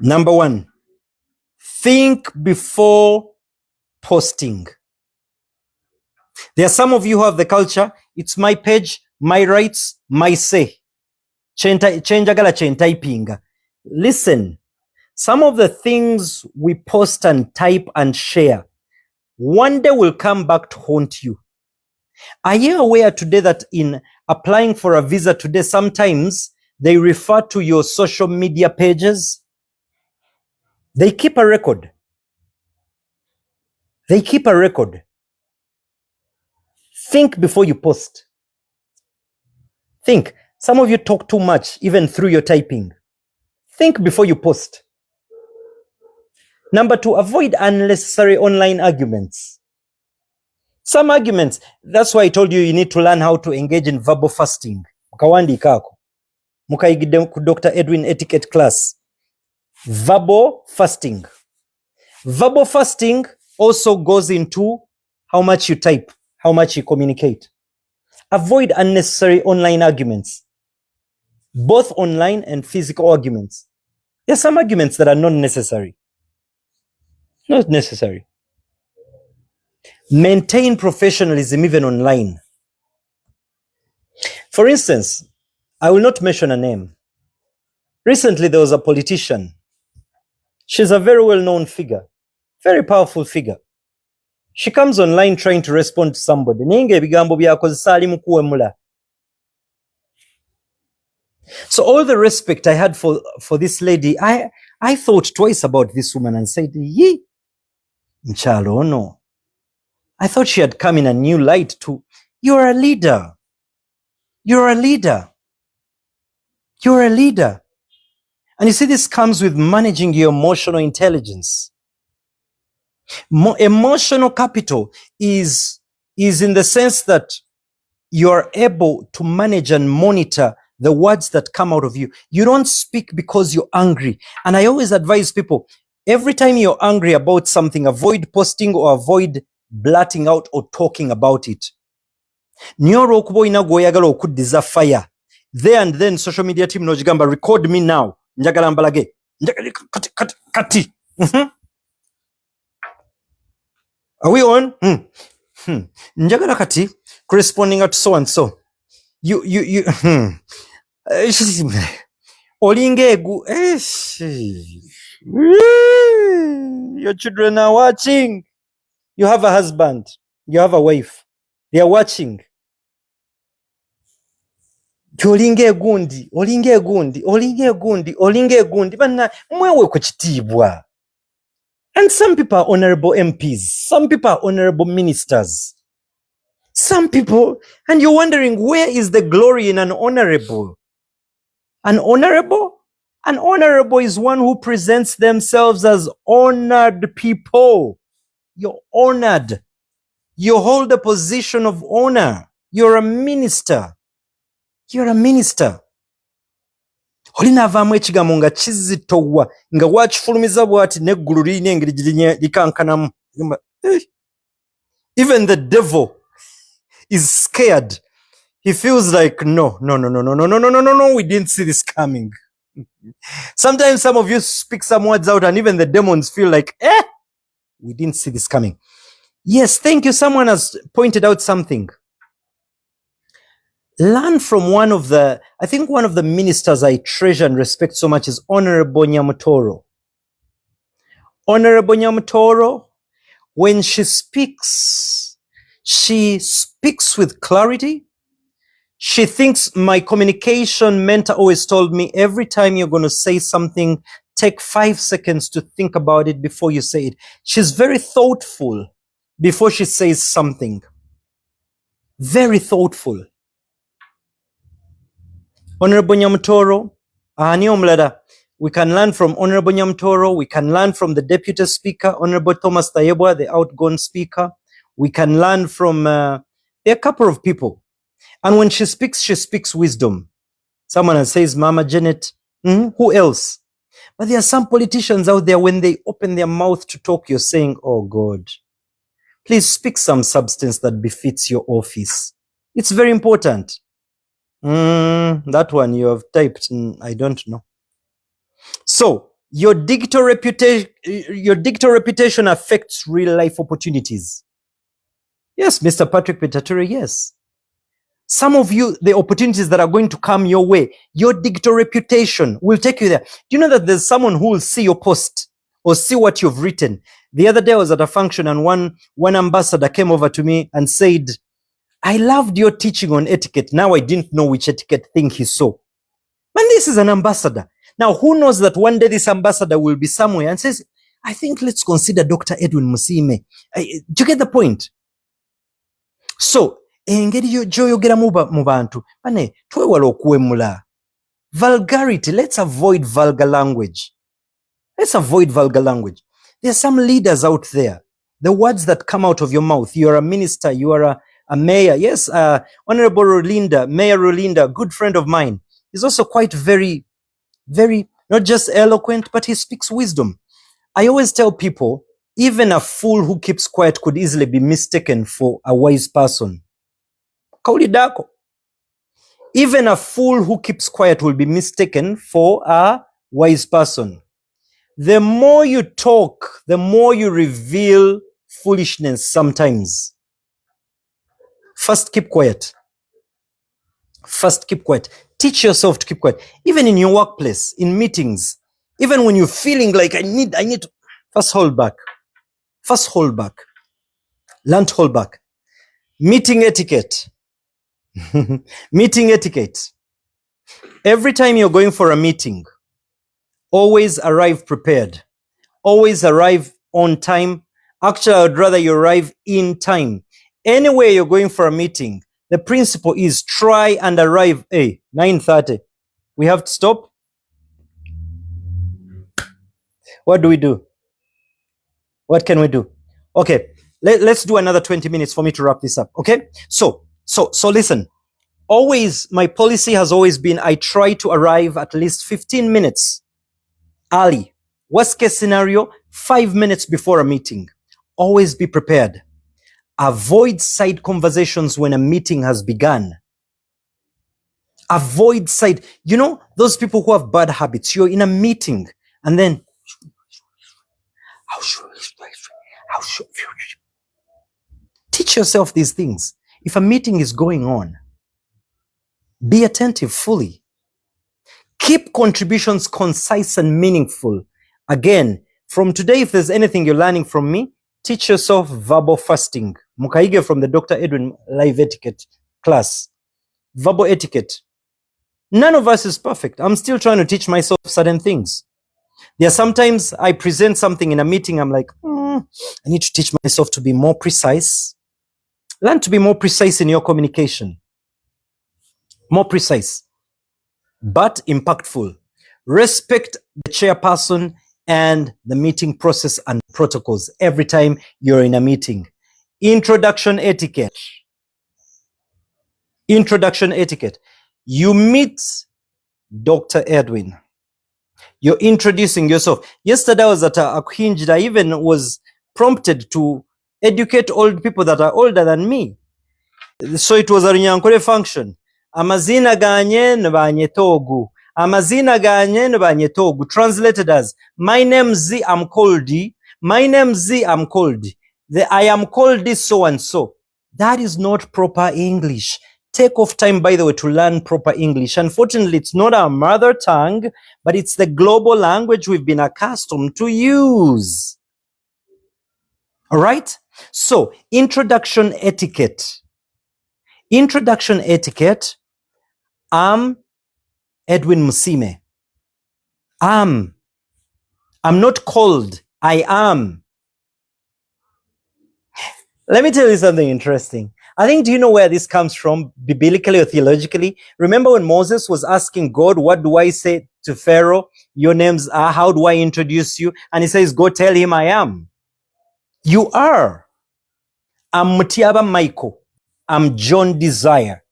Number 1, think before posting. There are some of you who have the culture, it's my page, my rights, my say. Listen, some of the things we post and type and share, one day will come back to haunt you. Are you aware today that in applying for a visa today, sometimes they refer to your social media pages? They keep a record. They keep a record. Think before you post. Think. Some of you talk too much, even through your typing. Think before you post. Number 2, avoid unnecessary online arguments. Some arguments, that's why I told you need to learn how to engage in verbal fasting. Mukawandi kako. Mukaigide ku Dr. Edwin etiquette class. Verbal fasting. Verbal fasting also goes into how much you type, how much you communicate. Avoid unnecessary online arguments, both online and physical arguments. There are some arguments that are not necessary. Not necessary. Maintain professionalism even online. For instance, I will not mention a name. Recently, there was a politician. She's a very well-known figure, very powerful figure. She comes online trying to respond to somebody. So all the respect I had for this lady, I thought twice about this woman and said, Ye, Nchalo, no. I thought she had come in a new light to, you're a leader. You're a leader. You're a leader. And you see, this comes with managing your emotional intelligence. Emotional capital is in the sense that you're able to manage and monitor the words that come out of you. You don't speak because you're angry. And I always advise people, every time you're angry about something, avoid posting or avoid blurting out or talking about it. Nyoro okubo inago oyagala okuddiza fire. There and then social media team nojigamba, record me now. Njagala mbalage. Kati. Are we on? Njagala kati corresponding to so and so. You Olingegu. Your children are watching. You have a husband. You have a wife. They are watching. Olinge gundi. Bana mwewe kwa chitibwa. And some people are honorable MPs. Some people are honorable ministers. Some people, and you're wondering, where is the glory in an honorable? An honorable? An honorable is one who presents themselves as honored people. You're honored. You hold a position of honor. You're a minister. You're a minister. Olinavamu ekigambo nga kizitowa nga wakifulumiza bwati neggulu lirina engeri likankanamu. Even the devil is scared. He feels like, no, we didn't see this coming. Sometimes some of you speak some words out and even the demons feel like, we didn't see this coming. Yes, thank you. Someone has pointed out something. Learn from one of the ministers I treasure and respect so much is Honorable Nyamutoro. Honorable Nyamutoro When she speaks with clarity. She thinks my communication mentor always told me every time you're going to say something, take 5 seconds to think about it before you say it. She's very thoughtful before she says something. Very thoughtful. Honorable Nyamutoro, Ani Omlada, we can learn from Honorable Nyamutoro. We can learn from the Deputy Speaker, Honorable Thomas Tayebwa, the outgoing Speaker. We can learn from, there are a couple of people. And when she speaks wisdom. Someone says, Mama Janet, who else? But there are some politicians out there, when they open their mouth to talk, you're saying, oh God, please speak some substance that befits your office. It's very important. That one you have typed, I don't know. So your digital reputation affects real life opportunities. Yes, Mr. Patrick Petature, yes. Some of you, the opportunities that are going to come your way, your digital reputation will take you there. Do you know that there's someone who will see your post or see what you've written? The other day I was at a function and one ambassador came over to me and said, I loved your teaching on etiquette. Now I didn't know which etiquette thing he saw. Man, this is an ambassador. Now, who knows that one day this ambassador will be somewhere and says, I think let's consider Dr. Edwin Musime. Do you get the point? So, engeri gy'oyogera mu bantu bane twewala okuwemula. Vulgarity, let's avoid vulgar language. Let's avoid vulgar language. There are some leaders out there. The words that come out of your mouth, you are a minister, you are a mayor. Yes, Honorable Rolinda, Mayor Rolinda, good friend of mine. He's also quite very, not just eloquent, but he speaks wisdom. I always tell people, even a fool who keeps quiet could easily be mistaken for a wise person. Kauli dako. Even a fool who keeps quiet will be mistaken for a wise person. The more you talk, the more you reveal foolishness sometimes. First, keep quiet. First, keep quiet. Teach yourself to keep quiet. Even in your workplace, in meetings, even when you're feeling like I need to, first hold back. First hold back. Learn to hold back. Meeting etiquette. Meeting etiquette. Every time you're going for a meeting, always arrive prepared. Always arrive on time. Actually, I would rather you arrive in time. Anywhere you're going for a meeting, the principle is try and arrive 9:30. We have to stop. What do we do? What can we do? Okay, let's do another 20 minutes for me to wrap this up. Okay, so listen. Always, my policy has always been I try to arrive at least 15 minutes early. Worst case scenario, 5 minutes before a meeting. Always be prepared. Avoid side conversations when a meeting has begun. Avoid side. You know, those people who have bad habits, you're in a meeting and then teach yourself these things. If a meeting is going on, be attentive fully. Keep contributions concise and meaningful. Again, from today, if there's anything you're learning from me, teach yourself verbal fasting. Mukaige from the Dr. Edwin live etiquette class. Verbal etiquette. None of us is perfect. I'm still trying to teach myself certain things. There are sometimes I present something in a meeting, I'm like, I need to teach myself to be more precise. Learn to be more precise in your communication. More precise, but impactful. Respect the chairperson and the meeting process and protocols every time you're in a meeting. Introduction etiquette. Introduction etiquette. You meet Dr. Edwin. You're introducing yourself. Yesterday I was at a hinge that I even was prompted to educate old people that are older than me. So it was a runyankore function. Amazina ganye nebanyetogu. Amazina ganye nebanyetogu. Translated as, my name Z, I'm called. My name Z, I'm called. I am called this so and so. That is not proper English. Take off time, by the way, to learn proper English. Unfortunately, it's not our mother tongue, but it's the global language we've been accustomed to use. All right? So, introduction etiquette. Introduction etiquette. I'm Edwin Musime. I'm not called. I am. Let me tell you something interesting. I think, do you know where this comes from, biblically or theologically? Remember when Moses was asking God, what do I say to Pharaoh? Your names are, how do I introduce you? And he says, go tell him I am. You are. I'm Mutiaba Michael. I'm John Desire.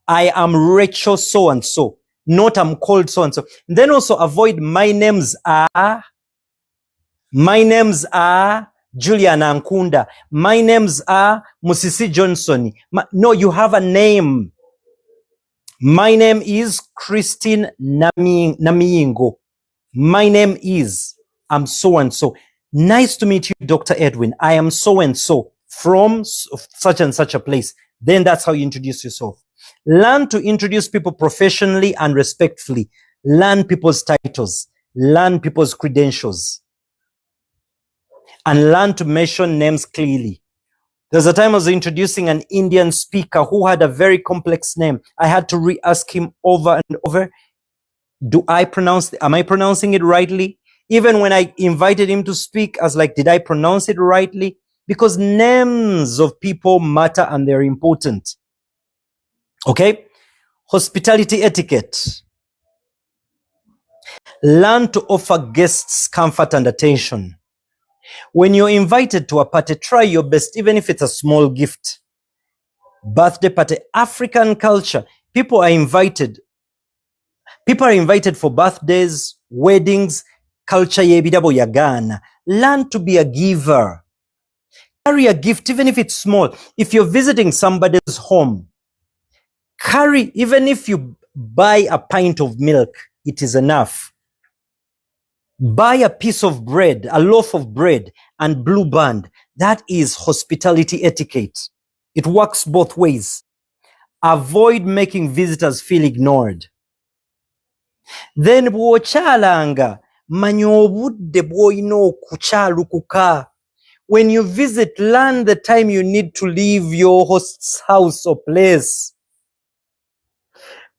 I am Rachel so-and-so. Not I'm called so-and-so. Then also avoid my names are. My names are Julian Ankunda. My names are Musisi Johnson. No, you have a name. My name is Christine Namiingo. My name is, I'm so-and-so. Nice to meet you, Dr. Edwin. I am so-and-so from such and such a place. Then that's how you introduce yourself. Learn to introduce people professionally and respectfully. Learn people's titles. Learn people's credentials. And learn to mention names clearly. There's a time I was introducing an Indian speaker who had a very complex name. I had to re-ask him over and over. Am I pronouncing it rightly? Even when I invited him to speak, I was like, did I pronounce it rightly? Because names of people matter and they're important. Okay? Hospitality etiquette. Learn to offer guests comfort and attention. When you're invited to a party, try your best, even if it's a small gift. Birthday party, African culture, people are invited for birthdays, weddings, culture yebidabo yagana. Learn to be a giver. Carry a gift, even if it's small. If you're visiting somebody's home, carry, even if you buy a pint of milk, it is enough. Buy a piece of bread, a loaf of bread, and blue band. That is hospitality etiquette. It works both ways. Avoid making visitors feel ignored. Then bw'okyalanga manya obudde bw'olina okukyalukuka. When you visit, learn the time you need to leave your host's house or place.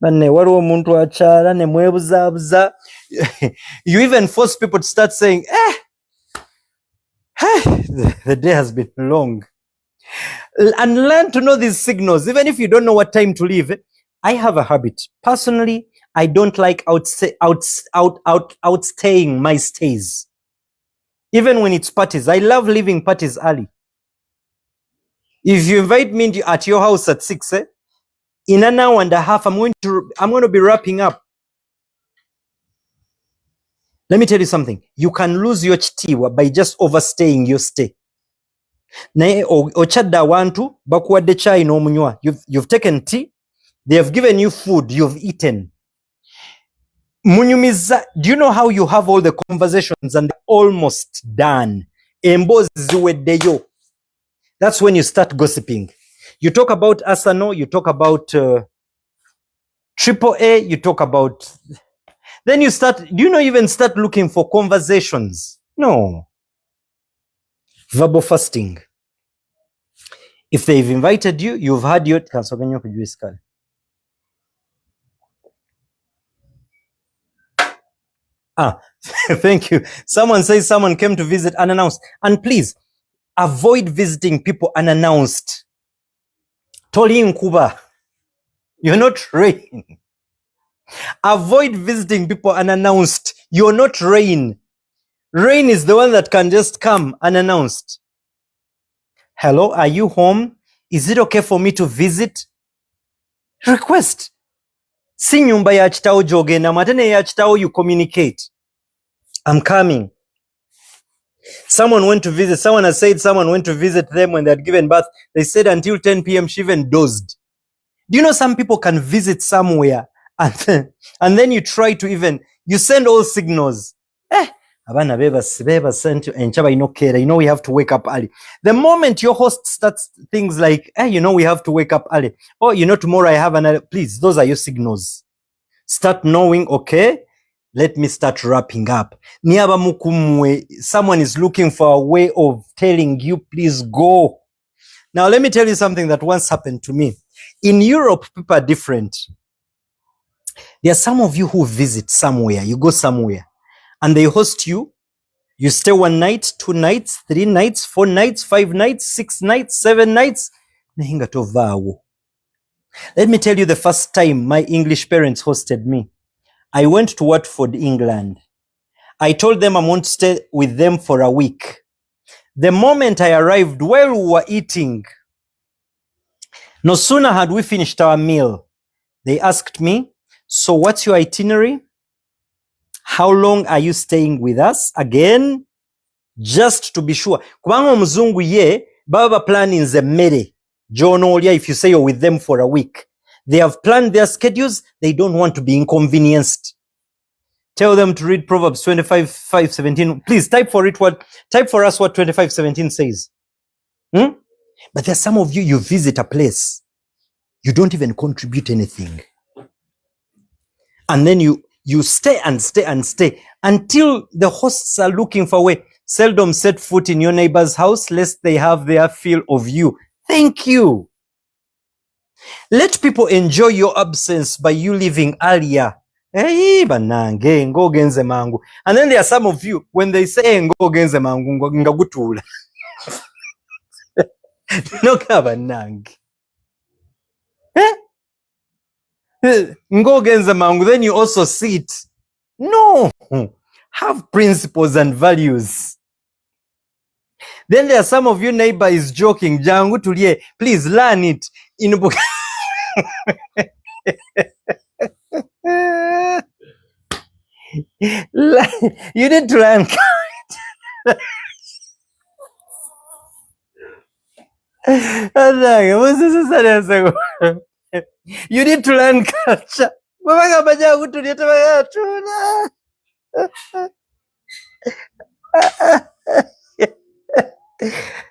Banne waliwo omuntu akyala ne mwebuzaabuza. You even force people to start saying, the day has been long. And learn to know these signals, even if you don't know what time to leave. I have a habit. Personally, I don't like outstaying my stays. Even when it's parties, I love leaving parties early. If you invite me at your house at 6, in an hour and a half, I'm going to be wrapping up. Let me tell you something. You can lose your chitiwa by just overstaying your stay. Naye ochadda awantu bakuwadde chai n'omunywa. You've taken tea. They have given you food. You've eaten. Munyumiza, do you know how you have all the conversations and they're almost done? Embozi ziweddeyo. That's when you start gossiping. You talk about Asano, you talk about Triple A, you talk about... Then you even start looking for conversations? No. Verbal fasting. If they've invited you, you've had your... Thank you. Someone says someone came to visit unannounced. And please, avoid visiting people unannounced. Toli nkuba. You're not rain. Avoid visiting people unannounced. You're not rain. Rain is the one that can just come unannounced. Hello, are you home? Is it okay for me to visit? Request. Si nyumba ya chitao jogenda, matene ya chitao you communicate. I'm coming. Someone went to visit, someone has said someone went to visit them when they had given birth. They said until 10 p.m. she even dozed. Do you know some people can visit somewhere and then you try to you send all signals. Abana beba sent enchaba inokera. You know we have to wake up early. The moment your host starts things like, we have to wake up early. Or, tomorrow I have please, those are your signals. Start knowing, okay, let me start wrapping up. Niaba mukumwe, someone is looking for a way of telling you, please go. Now, let me tell you something that once happened to me. In Europe, people are different. There are some of you who visit somewhere, you go somewhere, and they host you. You stay 1 night, 2 nights, 3 nights, 4 nights, 5 nights, 6 nights, 7 nights. Let me tell you the first time my English parents hosted me. I went to Watford, England. I told them I want to stay with them for a week. The moment I arrived, while we were eating, no sooner had we finished our meal, they asked me, so what's your itinerary? How long are you staying with us? Again, just to be sure. Kubanga omuzungu ye, baba planning the mere. Jonolia, if you say you're with them for a week. They have planned their schedules. They don't want to be inconvenienced. Tell them to read Proverbs 25:17. Please type for us what 25:17 says. But there's some of you, you visit a place. You don't even contribute anything. And then you stay and stay and stay until the hosts are looking for a way. Seldom set foot in your neighbor's house lest they have their fill of you. Thank you. Let people enjoy your absence by you leaving earlier. Hey, banange, ngo genze mangu. And then there are some of you, when they say ngo genze mangu, ngagutula. No kabanange. Ngo genze mangu, then you also sit. No. Have principles and values. Then there are some of you neighbor is joking. Jangu tulie, please learn it. You need to learn. You need to learn culture.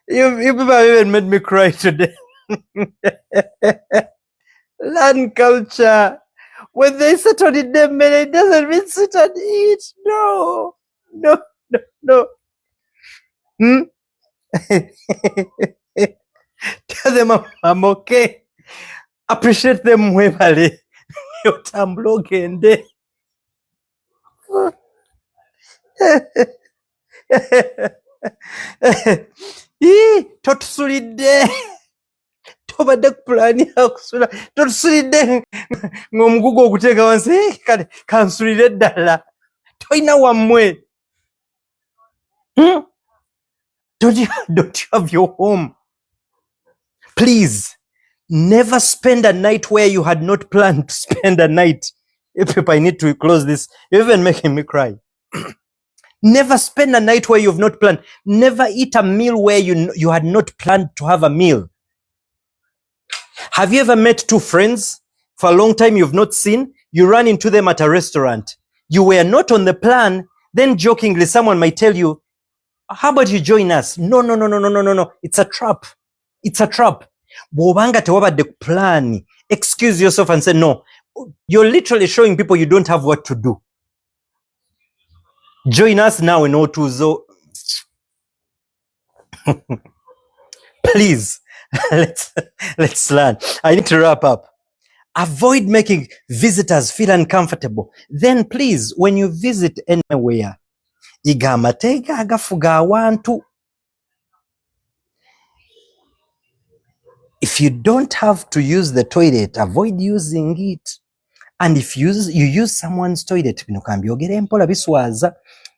You people have even made me cry today. Learn culture. When they sit on it, it doesn't mean sit and eat. No. Tell them I'm okay. Appreciate them webale. Yotamblogende. Totusulide. Tobadde kupulani akusula. Totusulide. Ng'omugugu okuteeka wansi. Kale kansulire ddala. Toyina wammwe. Don't you have your home? Please, never spend a night where you had not planned to spend a night. If I need to close this, you're even making me cry. Never spend a night where you've not planned. Never eat a meal where you had not planned to have a meal. Have you ever met two friends for a long time you've not seen? You run into them at a restaurant. You were not on the plan. Then jokingly, someone might tell you, how about you join us? No. It's a trap. It's a trap. Bobanga tewabadde plan. Excuse yourself and say no. You're literally showing people you don't have what to do. Join us now in O2. Please, let's learn. I need to wrap up. Avoid making visitors feel uncomfortable. Then please, when you visit anywhere, iga amateka agafuga awantu. If you don't have to use the toilet, avoid using it. And if you use someone's toilet,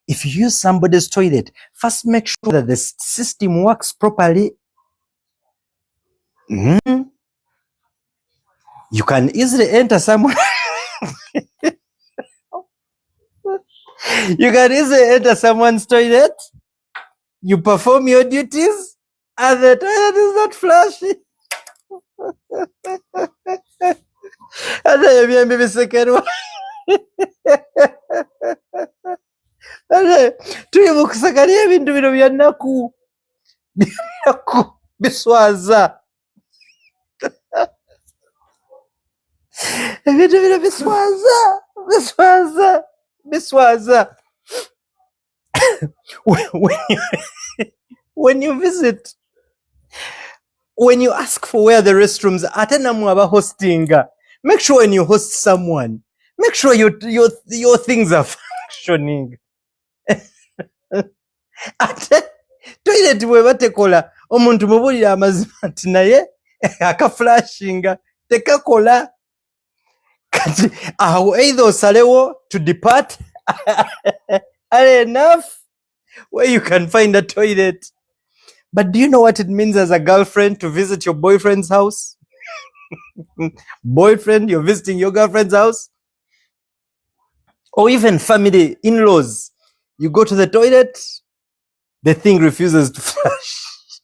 if you use somebody's toilet, first make sure that the system works properly. You can easily enter someone. You can easily enter someone's toilet. You perform your duties, and the toilet is not flushing. And then you maybe second one. Tuyibukusagalia ebintu bino byanaku biswaza. Ebintu bino biswaza. This was when when you visit, when you ask for where the restrooms are, ate namwe aba hosting, make sure when you host someone, make sure your things are functioning. Ate toilet bwe batekola omuntu mubulira amazima nti naye akaflashinga tekakola kati awo either osalewo to depart are enough where you can find a toilet. But do you know what it means as a girlfriend to visit your boyfriend's house? Boyfriend, you're visiting your girlfriend's house? Or even family, in-laws. You go to the toilet, the thing refuses to flush.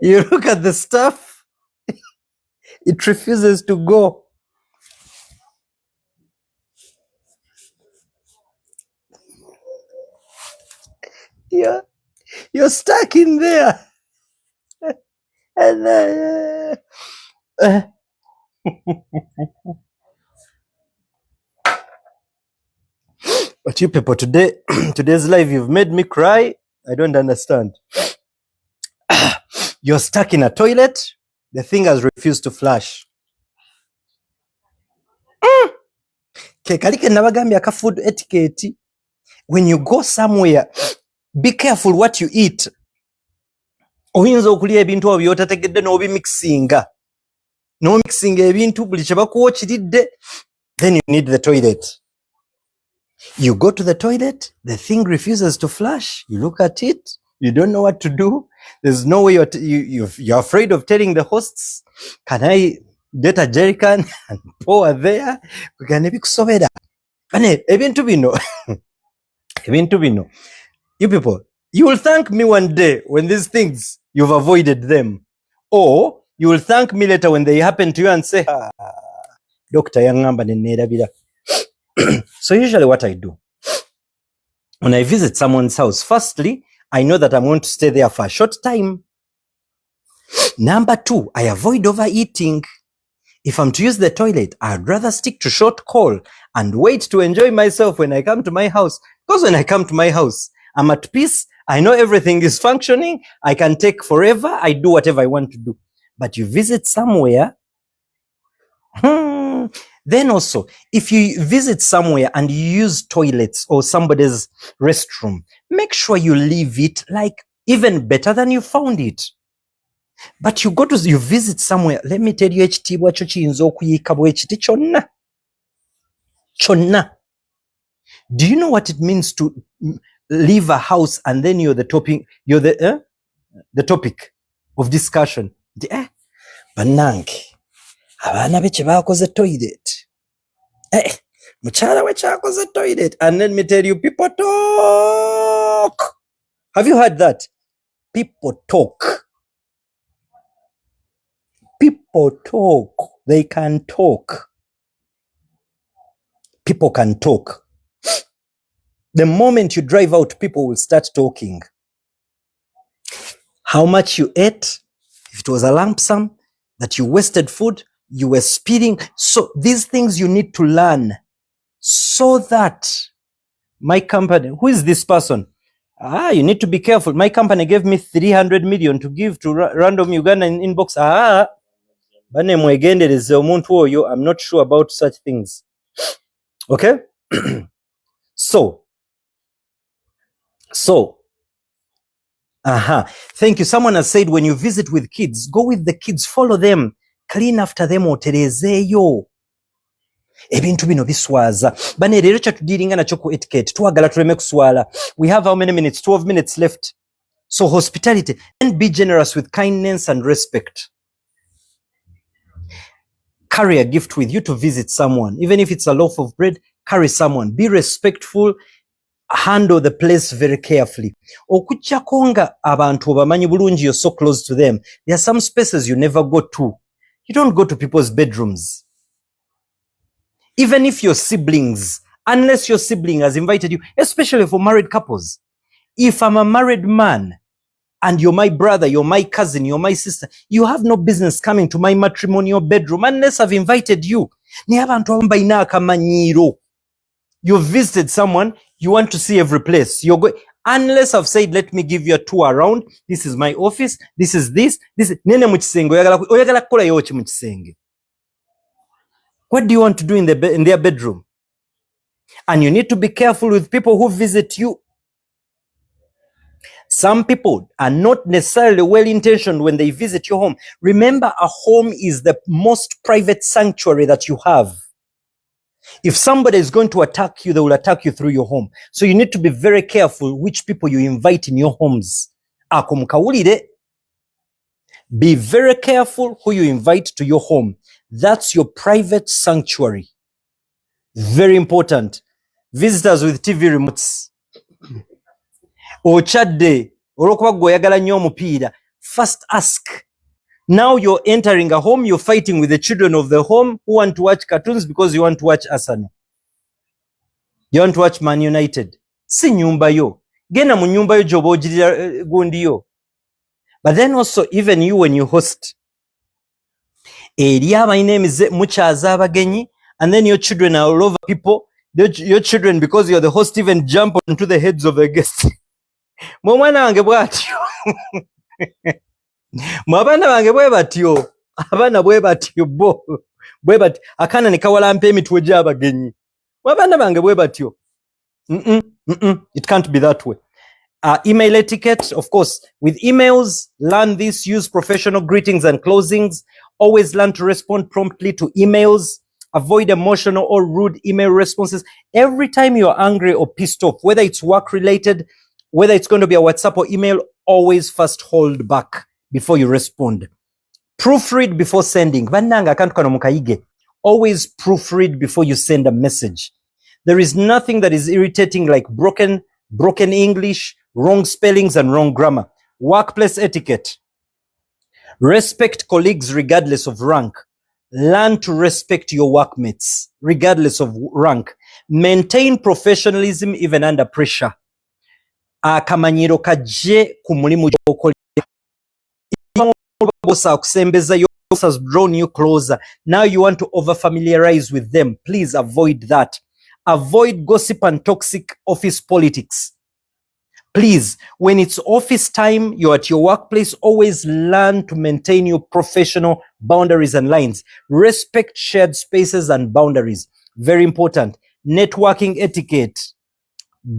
You look at the stuff, it refuses to go. Yeah. You're stuck in there. And but you people today, today's live, you've made me cry. I don't understand. You're stuck in a toilet. The thing has refused to flush. Kalike nabagambye aka food etiquette. When you go somewhere, be careful what you eat. Oyinza okulya ebintu obyo byotategedde n'obimixinga. No mixing ebintu buli kye bakuwokiridde. Then you need the toilet. You go to the toilet, the thing refuses to flush. You look at it, you don't know what to do. There's no way you're afraid of telling the hosts, can I get a jerrycan and pour there? Ebintu bino. Ebintu bino. You people, you will thank me one day when these things, you've avoided them. Or you will thank me later when they happen to you and say, Dr. Yangamba Nerabira. So usually what I do, when I visit someone's house, firstly, I know that I'm going to stay there for a short time. Number two, I avoid overeating. If I'm to use the toilet, I'd rather stick to short call and wait to enjoy myself when I come to my house. Because when I come to my house, I'm at peace. I know everything is functioning. I can take forever. I do whatever I want to do. But you visit somewhere, then also, if you visit somewhere and you use toilets or somebody's restroom, make sure you leave it like even better than you found it. But you visit somewhere, let me tell you, ekitiibwa kyo kiyinza okuyiika bwe kiti kyonna. Kyonna. Do you know what it means to leave a house and then you're the topic of discussion? Bannange, abaana be kye baakoze toilet. Mukyala we kyakoze toilet. And let me tell you, people talk. Have you heard that? People talk. People talk. They can talk. People can talk. The moment you drive out, people will start talking. How much you ate, if it was a lump sum, that you wasted food, you were speeding. So these things you need to learn so that my company, who is this person? You need to be careful. My company gave me 300 million to give to random Ugandan inbox. I'm not sure about such things. Okay? So, thank you. Someone has said when you visit with kids, go with the kids, follow them, clean after them, oterezeeyo. Ebintu bino biswaza. Bane leero kyatudiringa nakyo ku etiquette. Twagala tuleme kuswala. We have how many minutes? 12 minutes left. So hospitality, and be generous with kindness and respect. Carry a gift with you to visit someone. Even if it's a loaf of bread, carry someone. Be respectful. Handle the place very carefully. Okujjako nga abantu obamanyi bulungi, you're so close to them. There are some spaces you never go to. You don't go to people's bedrooms. Even if your siblings, unless your sibling has invited you, especially for married couples. If I'm a married man and you're my brother, you're my cousin, you're my sister, you have no business coming to my matrimonial bedroom unless I've invited you. Ni abantu abamu balina akamanyiiro. You've visited someone, you want to see every place. You're going, unless I've said, let me give you a tour around. This is my office. This is this. This is nene mukisenge. Oyagala kukola yoki mukisenge. What do you want to do in their bedroom? And you need to be careful with people who visit you. Some people are not necessarily well-intentioned when they visit your home. Remember, a home is the most private sanctuary that you have. If somebody is going to attack you, they will attack you through your home. So you need to be very careful which people you invite in your homes. Be very careful who you invite to your home. That's your private sanctuary. Very important. Visitors with TV remotes. Ochadde, olwokuba gwe oyagala nnyo omupiira. First ask. Now you're entering a home, you're fighting with the children of the home who want to watch cartoons because you want to watch Arsenal. You want to watch Man United. Si nyumba yo. Genda mu nyumba yo gy'oba ogirira gundi yo. But then also, even you when you host, eri abalina emize mukyaza abagenyi, and then your children are all over people. Your children, because you're the host, even jump onto the heads of the guests. Mwana wange bwatyo. Mwabana bange bwe batyo. Abana bwe batyo bo. Bwe batyo. Akana ne kawalampa emitwe gy'abagenyi. Mwabana bange bwe batyo. It can't be that way. Email etiquette, of course. With emails, learn this. Use professional greetings and closings. Always learn to respond promptly to emails. Avoid emotional or rude email responses. Every time you're angry or pissed off, whether it's work-related, whether it's going to be a WhatsApp or email, always first hold back before you respond. Proofread before sending. Always proofread before you send a message. There is nothing that is irritating like broken English, wrong spellings, and wrong grammar. Workplace etiquette. Respect colleagues regardless of rank. Learn to respect your workmates regardless of rank. Maintain professionalism even under pressure. Akamanyiro kaje ku mulimu gy'okolera. Your boss has drawn you closer. Now you want to over-familiarize with them. Please avoid that. Avoid gossip and toxic office politics. Please, when it's office time, you're at your workplace, always learn to maintain your professional boundaries and lines. Respect shared spaces and boundaries. Very important. Networking etiquette.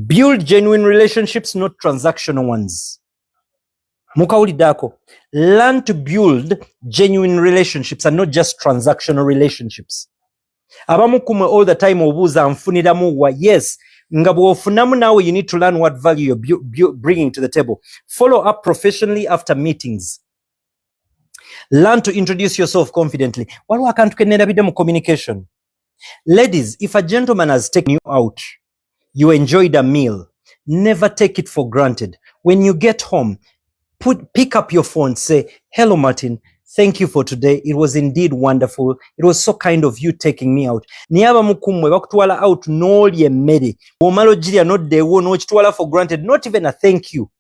Build genuine relationships, not transactional ones. Mukawulidako. Learn to build genuine relationships and not just transactional relationships. Abamu kumwe all the time obuuza nfuniramu wa. Yes, nga bw'ofunamu nawe you need to learn what value you're bringing to the table. Follow up professionally after meetings. Learn to introduce yourself confidently. Waliwo akantu kennerabidde mu communication. Ladies, if a gentleman has taken you out, you enjoyed a meal, never take it for granted. When you get home, pick up your phone, say, hello, Martin. Thank you for today. It was indeed wonderful. It was so kind of you taking me out. Niyaba mukumwe bakutwala out n'oli emmere. Womala ogirya n'oddeewo n'okitwala for granted. Not even a thank you.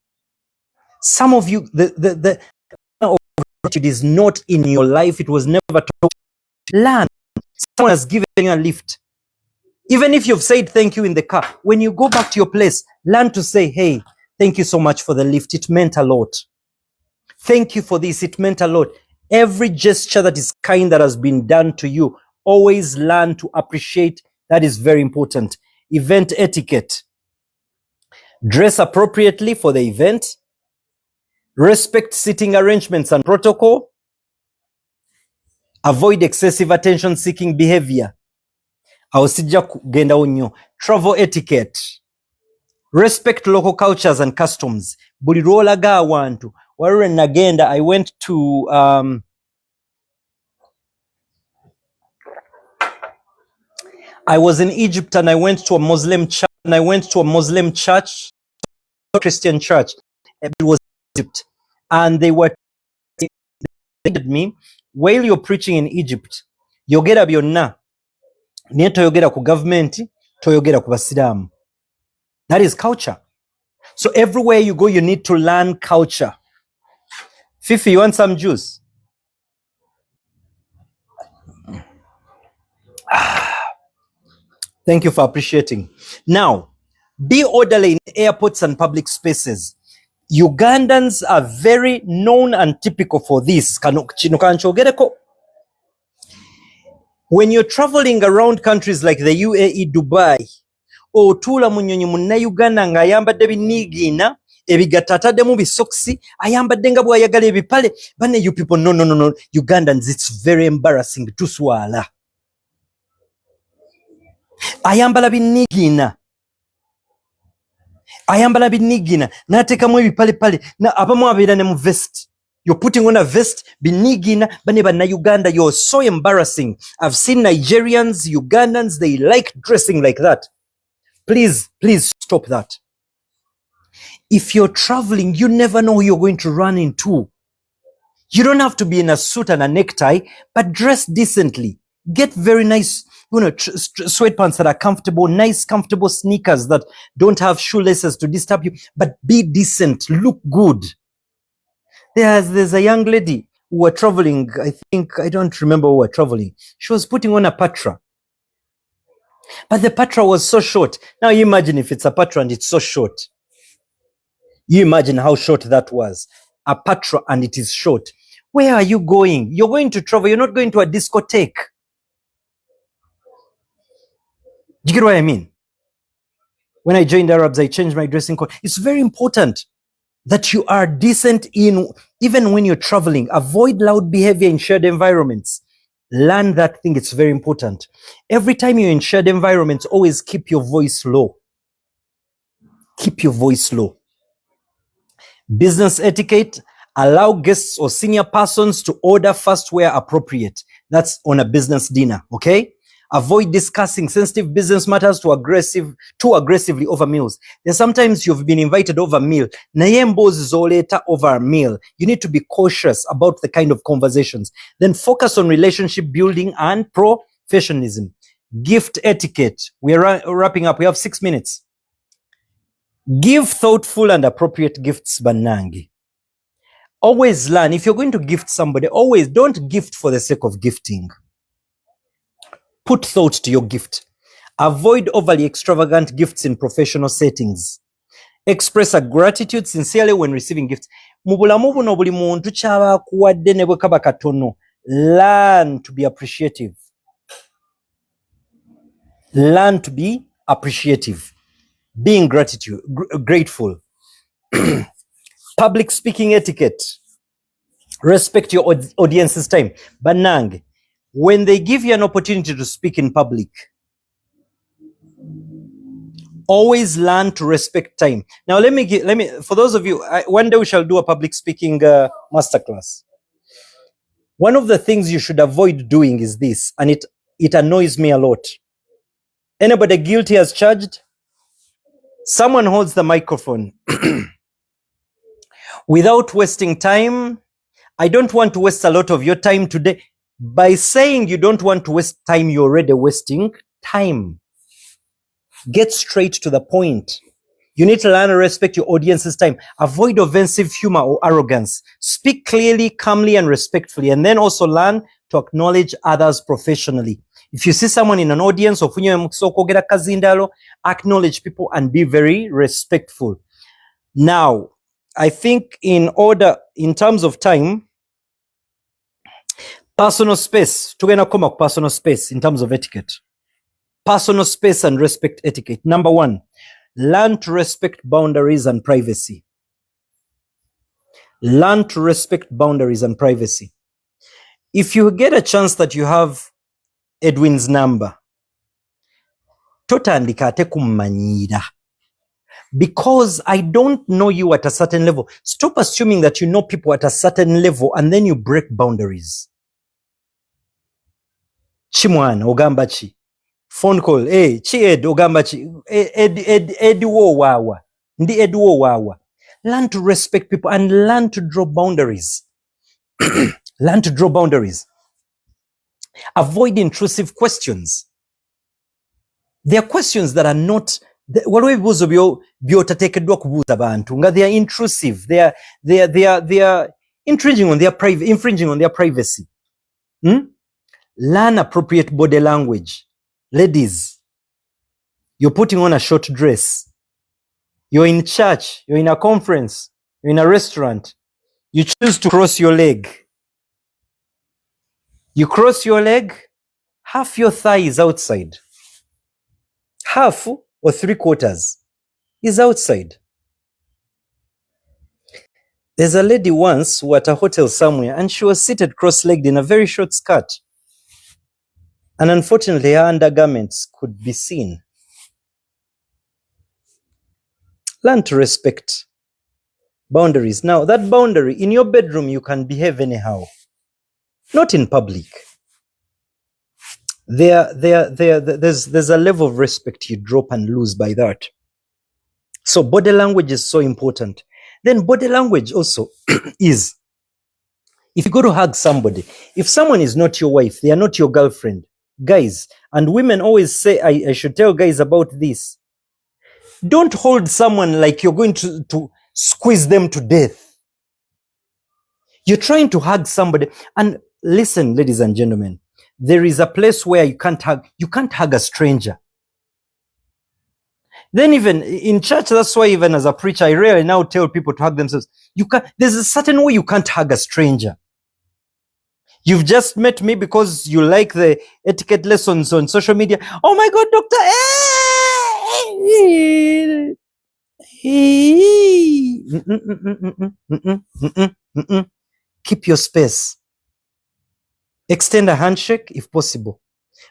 Some of you, the gratitude is not in your life. It was never taught. Learn. Someone has given you a lift. Even if you've said thank you in the car, when you go back to your place, learn to say, hey, thank you so much for the lift. It meant a lot. Thank you for this. It meant a lot. Every gesture that is kind that has been done to you, always learn to appreciate. That is very important. Event etiquette. Dress appropriately for the event. Respect seating arrangements and protocol. Avoid excessive attention-seeking behavior. Awosijja kugendawo nnyo. Travel etiquette. Respect local cultures and customs. Buli lw'olaga awantu. Waliwo nagenda, I went to I was in Egypt and I went to a Muslim church, Christian church. It was Egypt, and they told me, while you're preaching in Egypt, yogera byonna naye toyogera ku government, toyogera ku basiraamu. That is culture. So everywhere you go, you need to learn culture. Fifi, you want some juice? Thank you for appreciating. Now, be orderly in airports and public spaces. Ugandans are very known and typical for this. When you're traveling around countries like the UAE, Dubai, otuula mu nnyonyi munnayuganda ng'ayambadde binniigiina ebigatta ataddemu bisokisi ayambadde nga bw'ayagala ebipale banne you people no Ugandans it's very embarrassing tuswala ayambala binniigiina n'ateekamu ebipalepale abamu abeera ne mu vest. You're putting on a vest, binigina, bane Uganda. You're so embarrassing. I've seen Nigerians, Ugandans, they like dressing like that. Please stop that. If you're traveling, you never know who you're going to run into. You don't have to be in a suit and a necktie, but dress decently. Get very nice, sweatpants that are comfortable, nice, comfortable sneakers that don't have shoelaces to disturb you, but be decent, look good. There's a young lady who were traveling, I don't remember who were traveling. She was putting on a patra. But the patra was so short. Now you imagine if it's a patra and it's so short. You imagine how short that was. A patra and it is short. Where are you going? You're going to travel. You're not going to a discotheque. Do you get what I mean? When I joined Arabs, I changed my dressing code. It's very important that you are decent even when you're traveling. Avoid loud behavior in shared environments. Learn that thing. It's very important. Every time you're in shared environments, always keep your voice low. Keep your voice low. Business etiquette. Allow guests or senior persons to order first where appropriate. That's on a business dinner, okay? Avoid discussing sensitive business matters too aggressively over meals. There's sometimes you've been invited over a meal. Naye mbozi zoleta over a meal. You need to be cautious about the kind of conversations. Then focus on relationship building and professionalism. Gift etiquette. We're wrapping up. We have 6 minutes. Give thoughtful and appropriate gifts, Banangi. Always learn. If you're going to gift somebody, always don't gift for the sake of gifting. Put thought to your gift. Avoid overly extravagant gifts in professional settings. Express a gratitude sincerely when receiving gifts. Mubulamu buno buli muntu kyaba akuwadde ne bwe kaba katono. Learn to be appreciative. Learn to be appreciative. Being grateful. Public speaking etiquette. Respect your audience's time. Banang. When they give you an opportunity to speak in public, always learn to respect time. Now, let me, for those of you, one day we shall do a public speaking masterclass. One of the things you should avoid doing is this, and it annoys me a lot. Anybody guilty as charged? Someone holds the microphone. Without wasting time, I don't want to waste a lot of your time today. By saying you don't want to waste time, you're already wasting time. Get straight to the point. You need to learn and respect your audience's time. Avoid offensive humor or arrogance. Speak clearly, calmly, and respectfully. And then also learn to acknowledge others professionally. If you see someone in an audience, acknowledge people and be very respectful. Now, I think in terms of time, personal space, tugenda koma ku personal space in terms of etiquette. Personal space and respect etiquette. Number 1, learn to respect boundaries and privacy. Learn to respect boundaries and privacy. If you get a chance that you have Edwin's number, totandika ate kummanyira. Because I don't know you at a certain level. Stop assuming that you know people at a certain level and then you break boundaries. Chimwana ogamba chi, phone call, chi Ed ogamba chi, Edwo wawa, ndi Edwo wawa. Learn to respect people and learn to draw boundaries. Learn to draw boundaries. Avoid intrusive questions. There are questions that are not waliwo ebibuuzo byotateekeddwa kubuuza abantu nga they are intrusive, they are infringing on their privacy. Learn appropriate body language. Ladies, You're putting on a short dress. You're in church. You're in a conference. You're in a restaurant. You choose to cross your leg. You cross your leg, half your thigh is outside. Half or 3/4 is outside. There's a lady once who at a hotel somewhere, and she was seated cross-legged in a very short skirt. And unfortunately, her undergarments could be seen. Learn to respect boundaries. Now, that boundary, in your bedroom, you can behave anyhow. Not in public. There's a level of respect you drop and lose by that. So body language is so important. Then body language also is, if you go to hug somebody, if someone is not your wife, they are not your girlfriend, guys, and women always say, I should tell guys about this. Don't hold someone like you're going to squeeze them to death. You're trying to hug somebody. And listen, ladies and gentlemen, there is a place where you can't hug a stranger. Then even in church, that's why even as a preacher, I rarely now tell people to hug themselves. There's a certain way you can't hug a stranger. You've just met me because you like the etiquette lessons on social media. Oh my God, doctor. Keep your space. Extend a handshake if possible.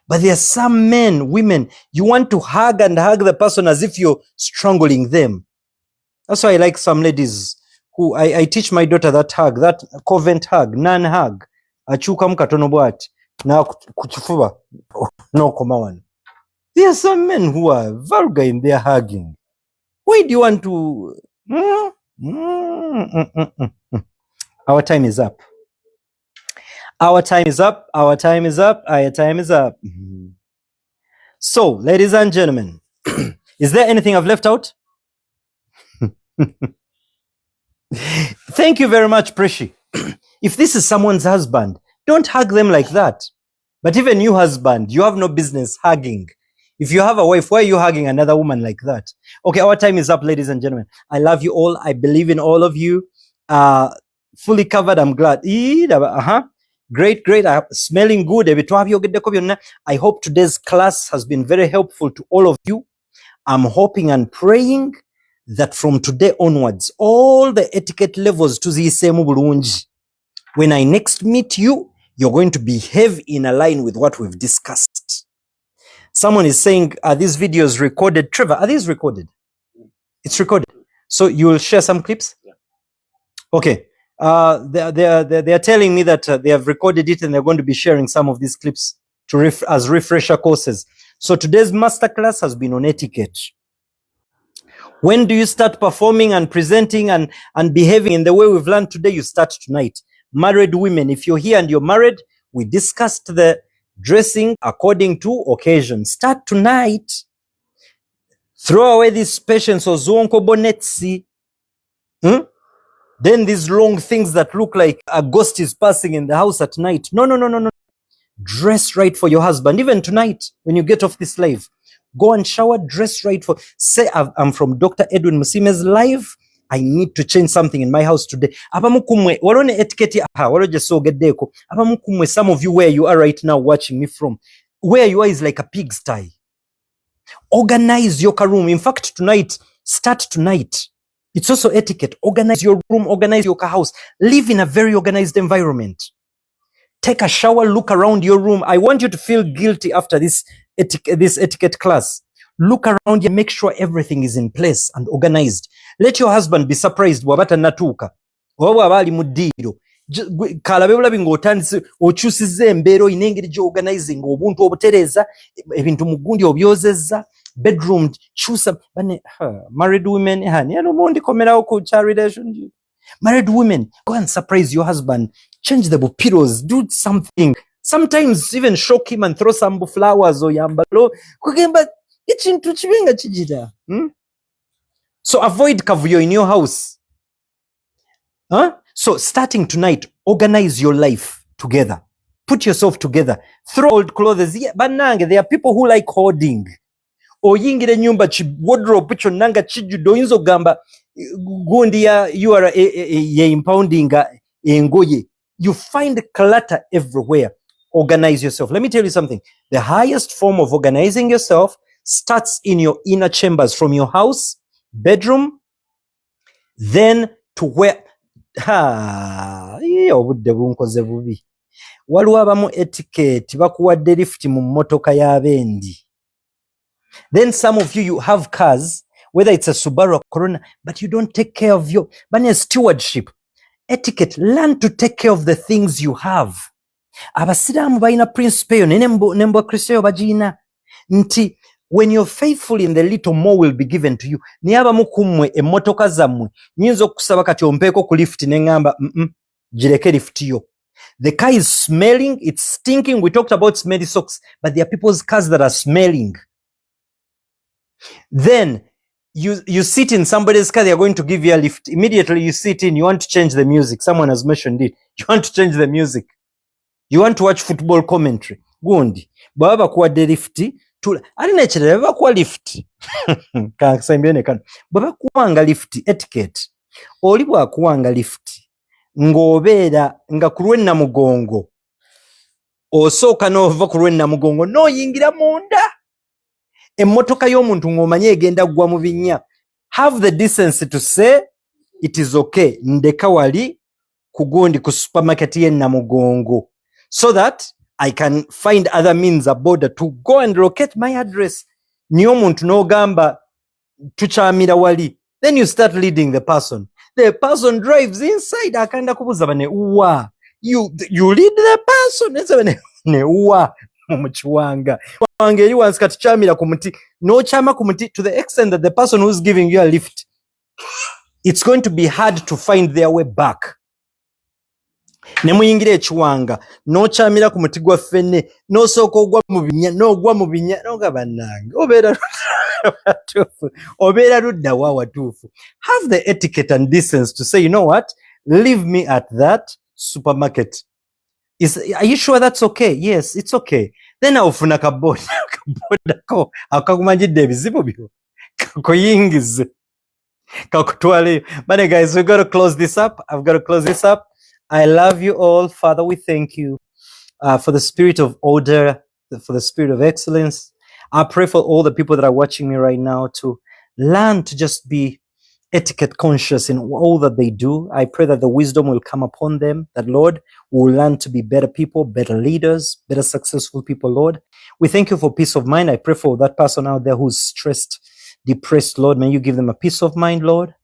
But there are some men, women, you want to hug and hug the person as if you're strangling them. That's why I like some ladies who I teach my daughter that hug, that covent hug, non-hug. Achuka mukatono bwati na kuchifuba no komawan. There are some men who are vulgar in their hugging. Why do you want to? Our time is up. Our time is up. Our time is up. Our time is up. So, ladies and gentlemen, is there anything I've left out? Thank you very much, Preshi. If this is someone's husband, don't hug them like that. But even you, husband, you have no business hugging. If you have a wife, why are you hugging another woman like that? Okay, our time is up, ladies and gentlemen. I love you all. I believe in all of you. Fully covered, I'm glad. Great. Smelling good. I hope today's class has been very helpful to all of you. I'm hoping and praying that from today onwards, all the etiquette levels to the same bulungi. When I next meet you, you're going to behave in a line with what we've discussed. Someone is saying, are these videos recorded? Trevor, are these recorded? It's recorded. So you will share some clips? Yeah. Okay. They are telling me that they have recorded it and they're going to be sharing some of these clips as refresher courses. So today's masterclass has been on etiquette. When do you start performing and presenting and behaving in the way we've learned today? You start tonight. Married women, if you're here and you're married, we discussed the dressing according to occasion. Start tonight. Throw away this patience or zonko bonetsi. Then these long things that look like a ghost is passing in the house at night. No. Dress right for your husband. Even tonight, when you get off this live, go and shower, dress right for. Say, I'm from Dr. Edwin Musime's live. I need to change something in my house today. Abamukumwe, walone etiquette waloje sogedeko. Abamukumwe, some of you where you are right now watching me from, where you are is like a pigsty. Organize your room. In fact, tonight, start tonight. It's also etiquette. Organize your room, organize your house. Live in a very organized environment. Take a shower, look around your room. I want you to feel guilty after this etiquette class. Look around you, make sure everything is in place and organized. Let your husband be surprised. Wabata natuka. Wabali mudiro. Kalabe ulabi ngotandise ochusize mbero inengeri jo organizing obuntu obutereza ebintu mugundi obyozeza bedroom chusa bane married women hani ano bondi komera ku relationship. Married women, go and surprise your husband. Change the pillows, do something. Sometimes even shock him and throw some flowers or yambalo. Kugamba ikintu kibenga kijira. So avoid kavuyo in your house. So starting tonight, organize your life together. Put yourself together. Throw old clothes. Yeah, banange, there are people who like hoarding. oyingira ennyumba wardrobe kyonna nga kijjudde oyinza okugamba gundi you are ye impoundinga engoye. You find clutter everywhere. Organize yourself. Let me tell you something. The highest form of organizing yourself starts in your inner chambers, from your house, bedroom, then to where obudde bunkoze bubi. Waliwo abamu etiquette bakuwadde lift mu mmotoka y'abendi. Then some of you have cars, whether it's a Subaru or Corona, but you don't take care of your stewardship. Etiquette, learn to take care of the things you have. Abasiraamu balina principle eyo nembo Kristo bagiina nti when you're faithful in the little, more will be given to you. Naye abamu ku mmwe emmotoka zammwe nyinza okusaba kati ompeeko ku lift ne ngamba gireke lift yo. The car is smelling, it's stinking. We talked about smelly socks, but there are people's cars that are smelling. Then you sit in somebody's car, they are going to give you a lift. Immediately you sit in, you want to change the music. Someone has mentioned it. You want to change the music. You want to watch football commentary. Gundi. Baba bakuwadde lift. Alina ekirala bakuwa lift. Kansembye kano. Baba kuwanga lift etiquette. Oli bwakuwanga lift. Ng'obeera nga ku lw'ennamugongo. Osooka n'ova ku lw'ennamugongo n'oyingira munda. Emmotoka y'omuntu ng'omanye egenda ggwa mu binnya. Have the decency to say it is okay. Ndeka wali ku gundi ku supermarket y'ennamugongo, so that I can find other means aboard to go and locate my address. Niyo omuntu n'ogamba tukyamira wali. Then you start leading the person. The person drives inside. Akanda kubuza bane uwa. You lead the person. Ese bane ne uwa muchiwanga. Wanga eri wansi kati kyamira ku muti. No chama ku muti to the extent that the person who's giving you a lift, it's going to be hard to find their way back. Nemuyingira ekiwanga n'okyamira ku muti gwa ffene n'osooka ogwa mu binya n'ogaba nange obeera ludda wa watuufu. Have the etiquette and decency to say, you know what, leave me at that supermarket. Are you sure that's okay? Yes, it's okay. Then awufuna kaboda ko akakumanyidde ebizibu byo kakuyingize kakutwale. But guys, we've got to close this up. I've got to close this up. I love you all. Father, we thank you for the spirit of order, for the spirit of excellence. I pray for all the people that are watching me right now to learn to just be etiquette conscious in all that they do. I pray that the wisdom will come upon them, that, Lord, we will learn to be better people, better leaders, better successful people, Lord. We thank you for peace of mind. I pray for that person out there who's stressed, depressed, Lord. May you give them a peace of mind, Lord.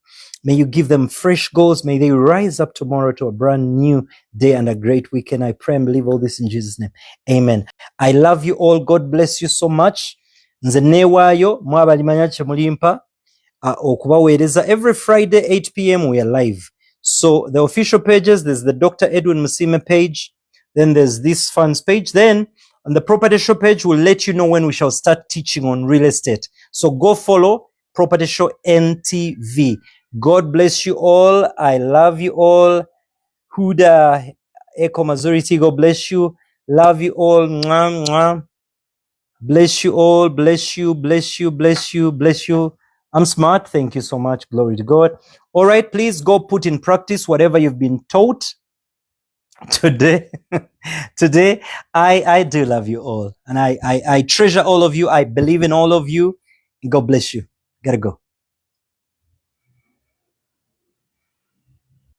May you give them fresh goals. May they rise up tomorrow to a brand new day and a great weekend. I pray and believe all this in Jesus' name. Amen. I love you all. God bless you so much. Nze neewaayo mwabalimanya kye mulimpa okubaweereza. Every Friday 8 p.m. we are live. So the official pages, there's the Dr. Edwin Musime page. Then there's this funds page. Then on the Property Show page, we'll let you know when we shall start teaching on real estate. So go follow Property Show NTV. God bless you all. I love you all. Huda Echo Majority, God bless you. Love you all. Mwah, mwah. Bless you all. Bless you, bless you, bless you, bless you. I'm smart. Thank you so much. Glory to God. All right, please go put in practice whatever you've been taught today. Today, I do love you all. And I treasure all of you. I believe in all of you. God bless you. Gotta go.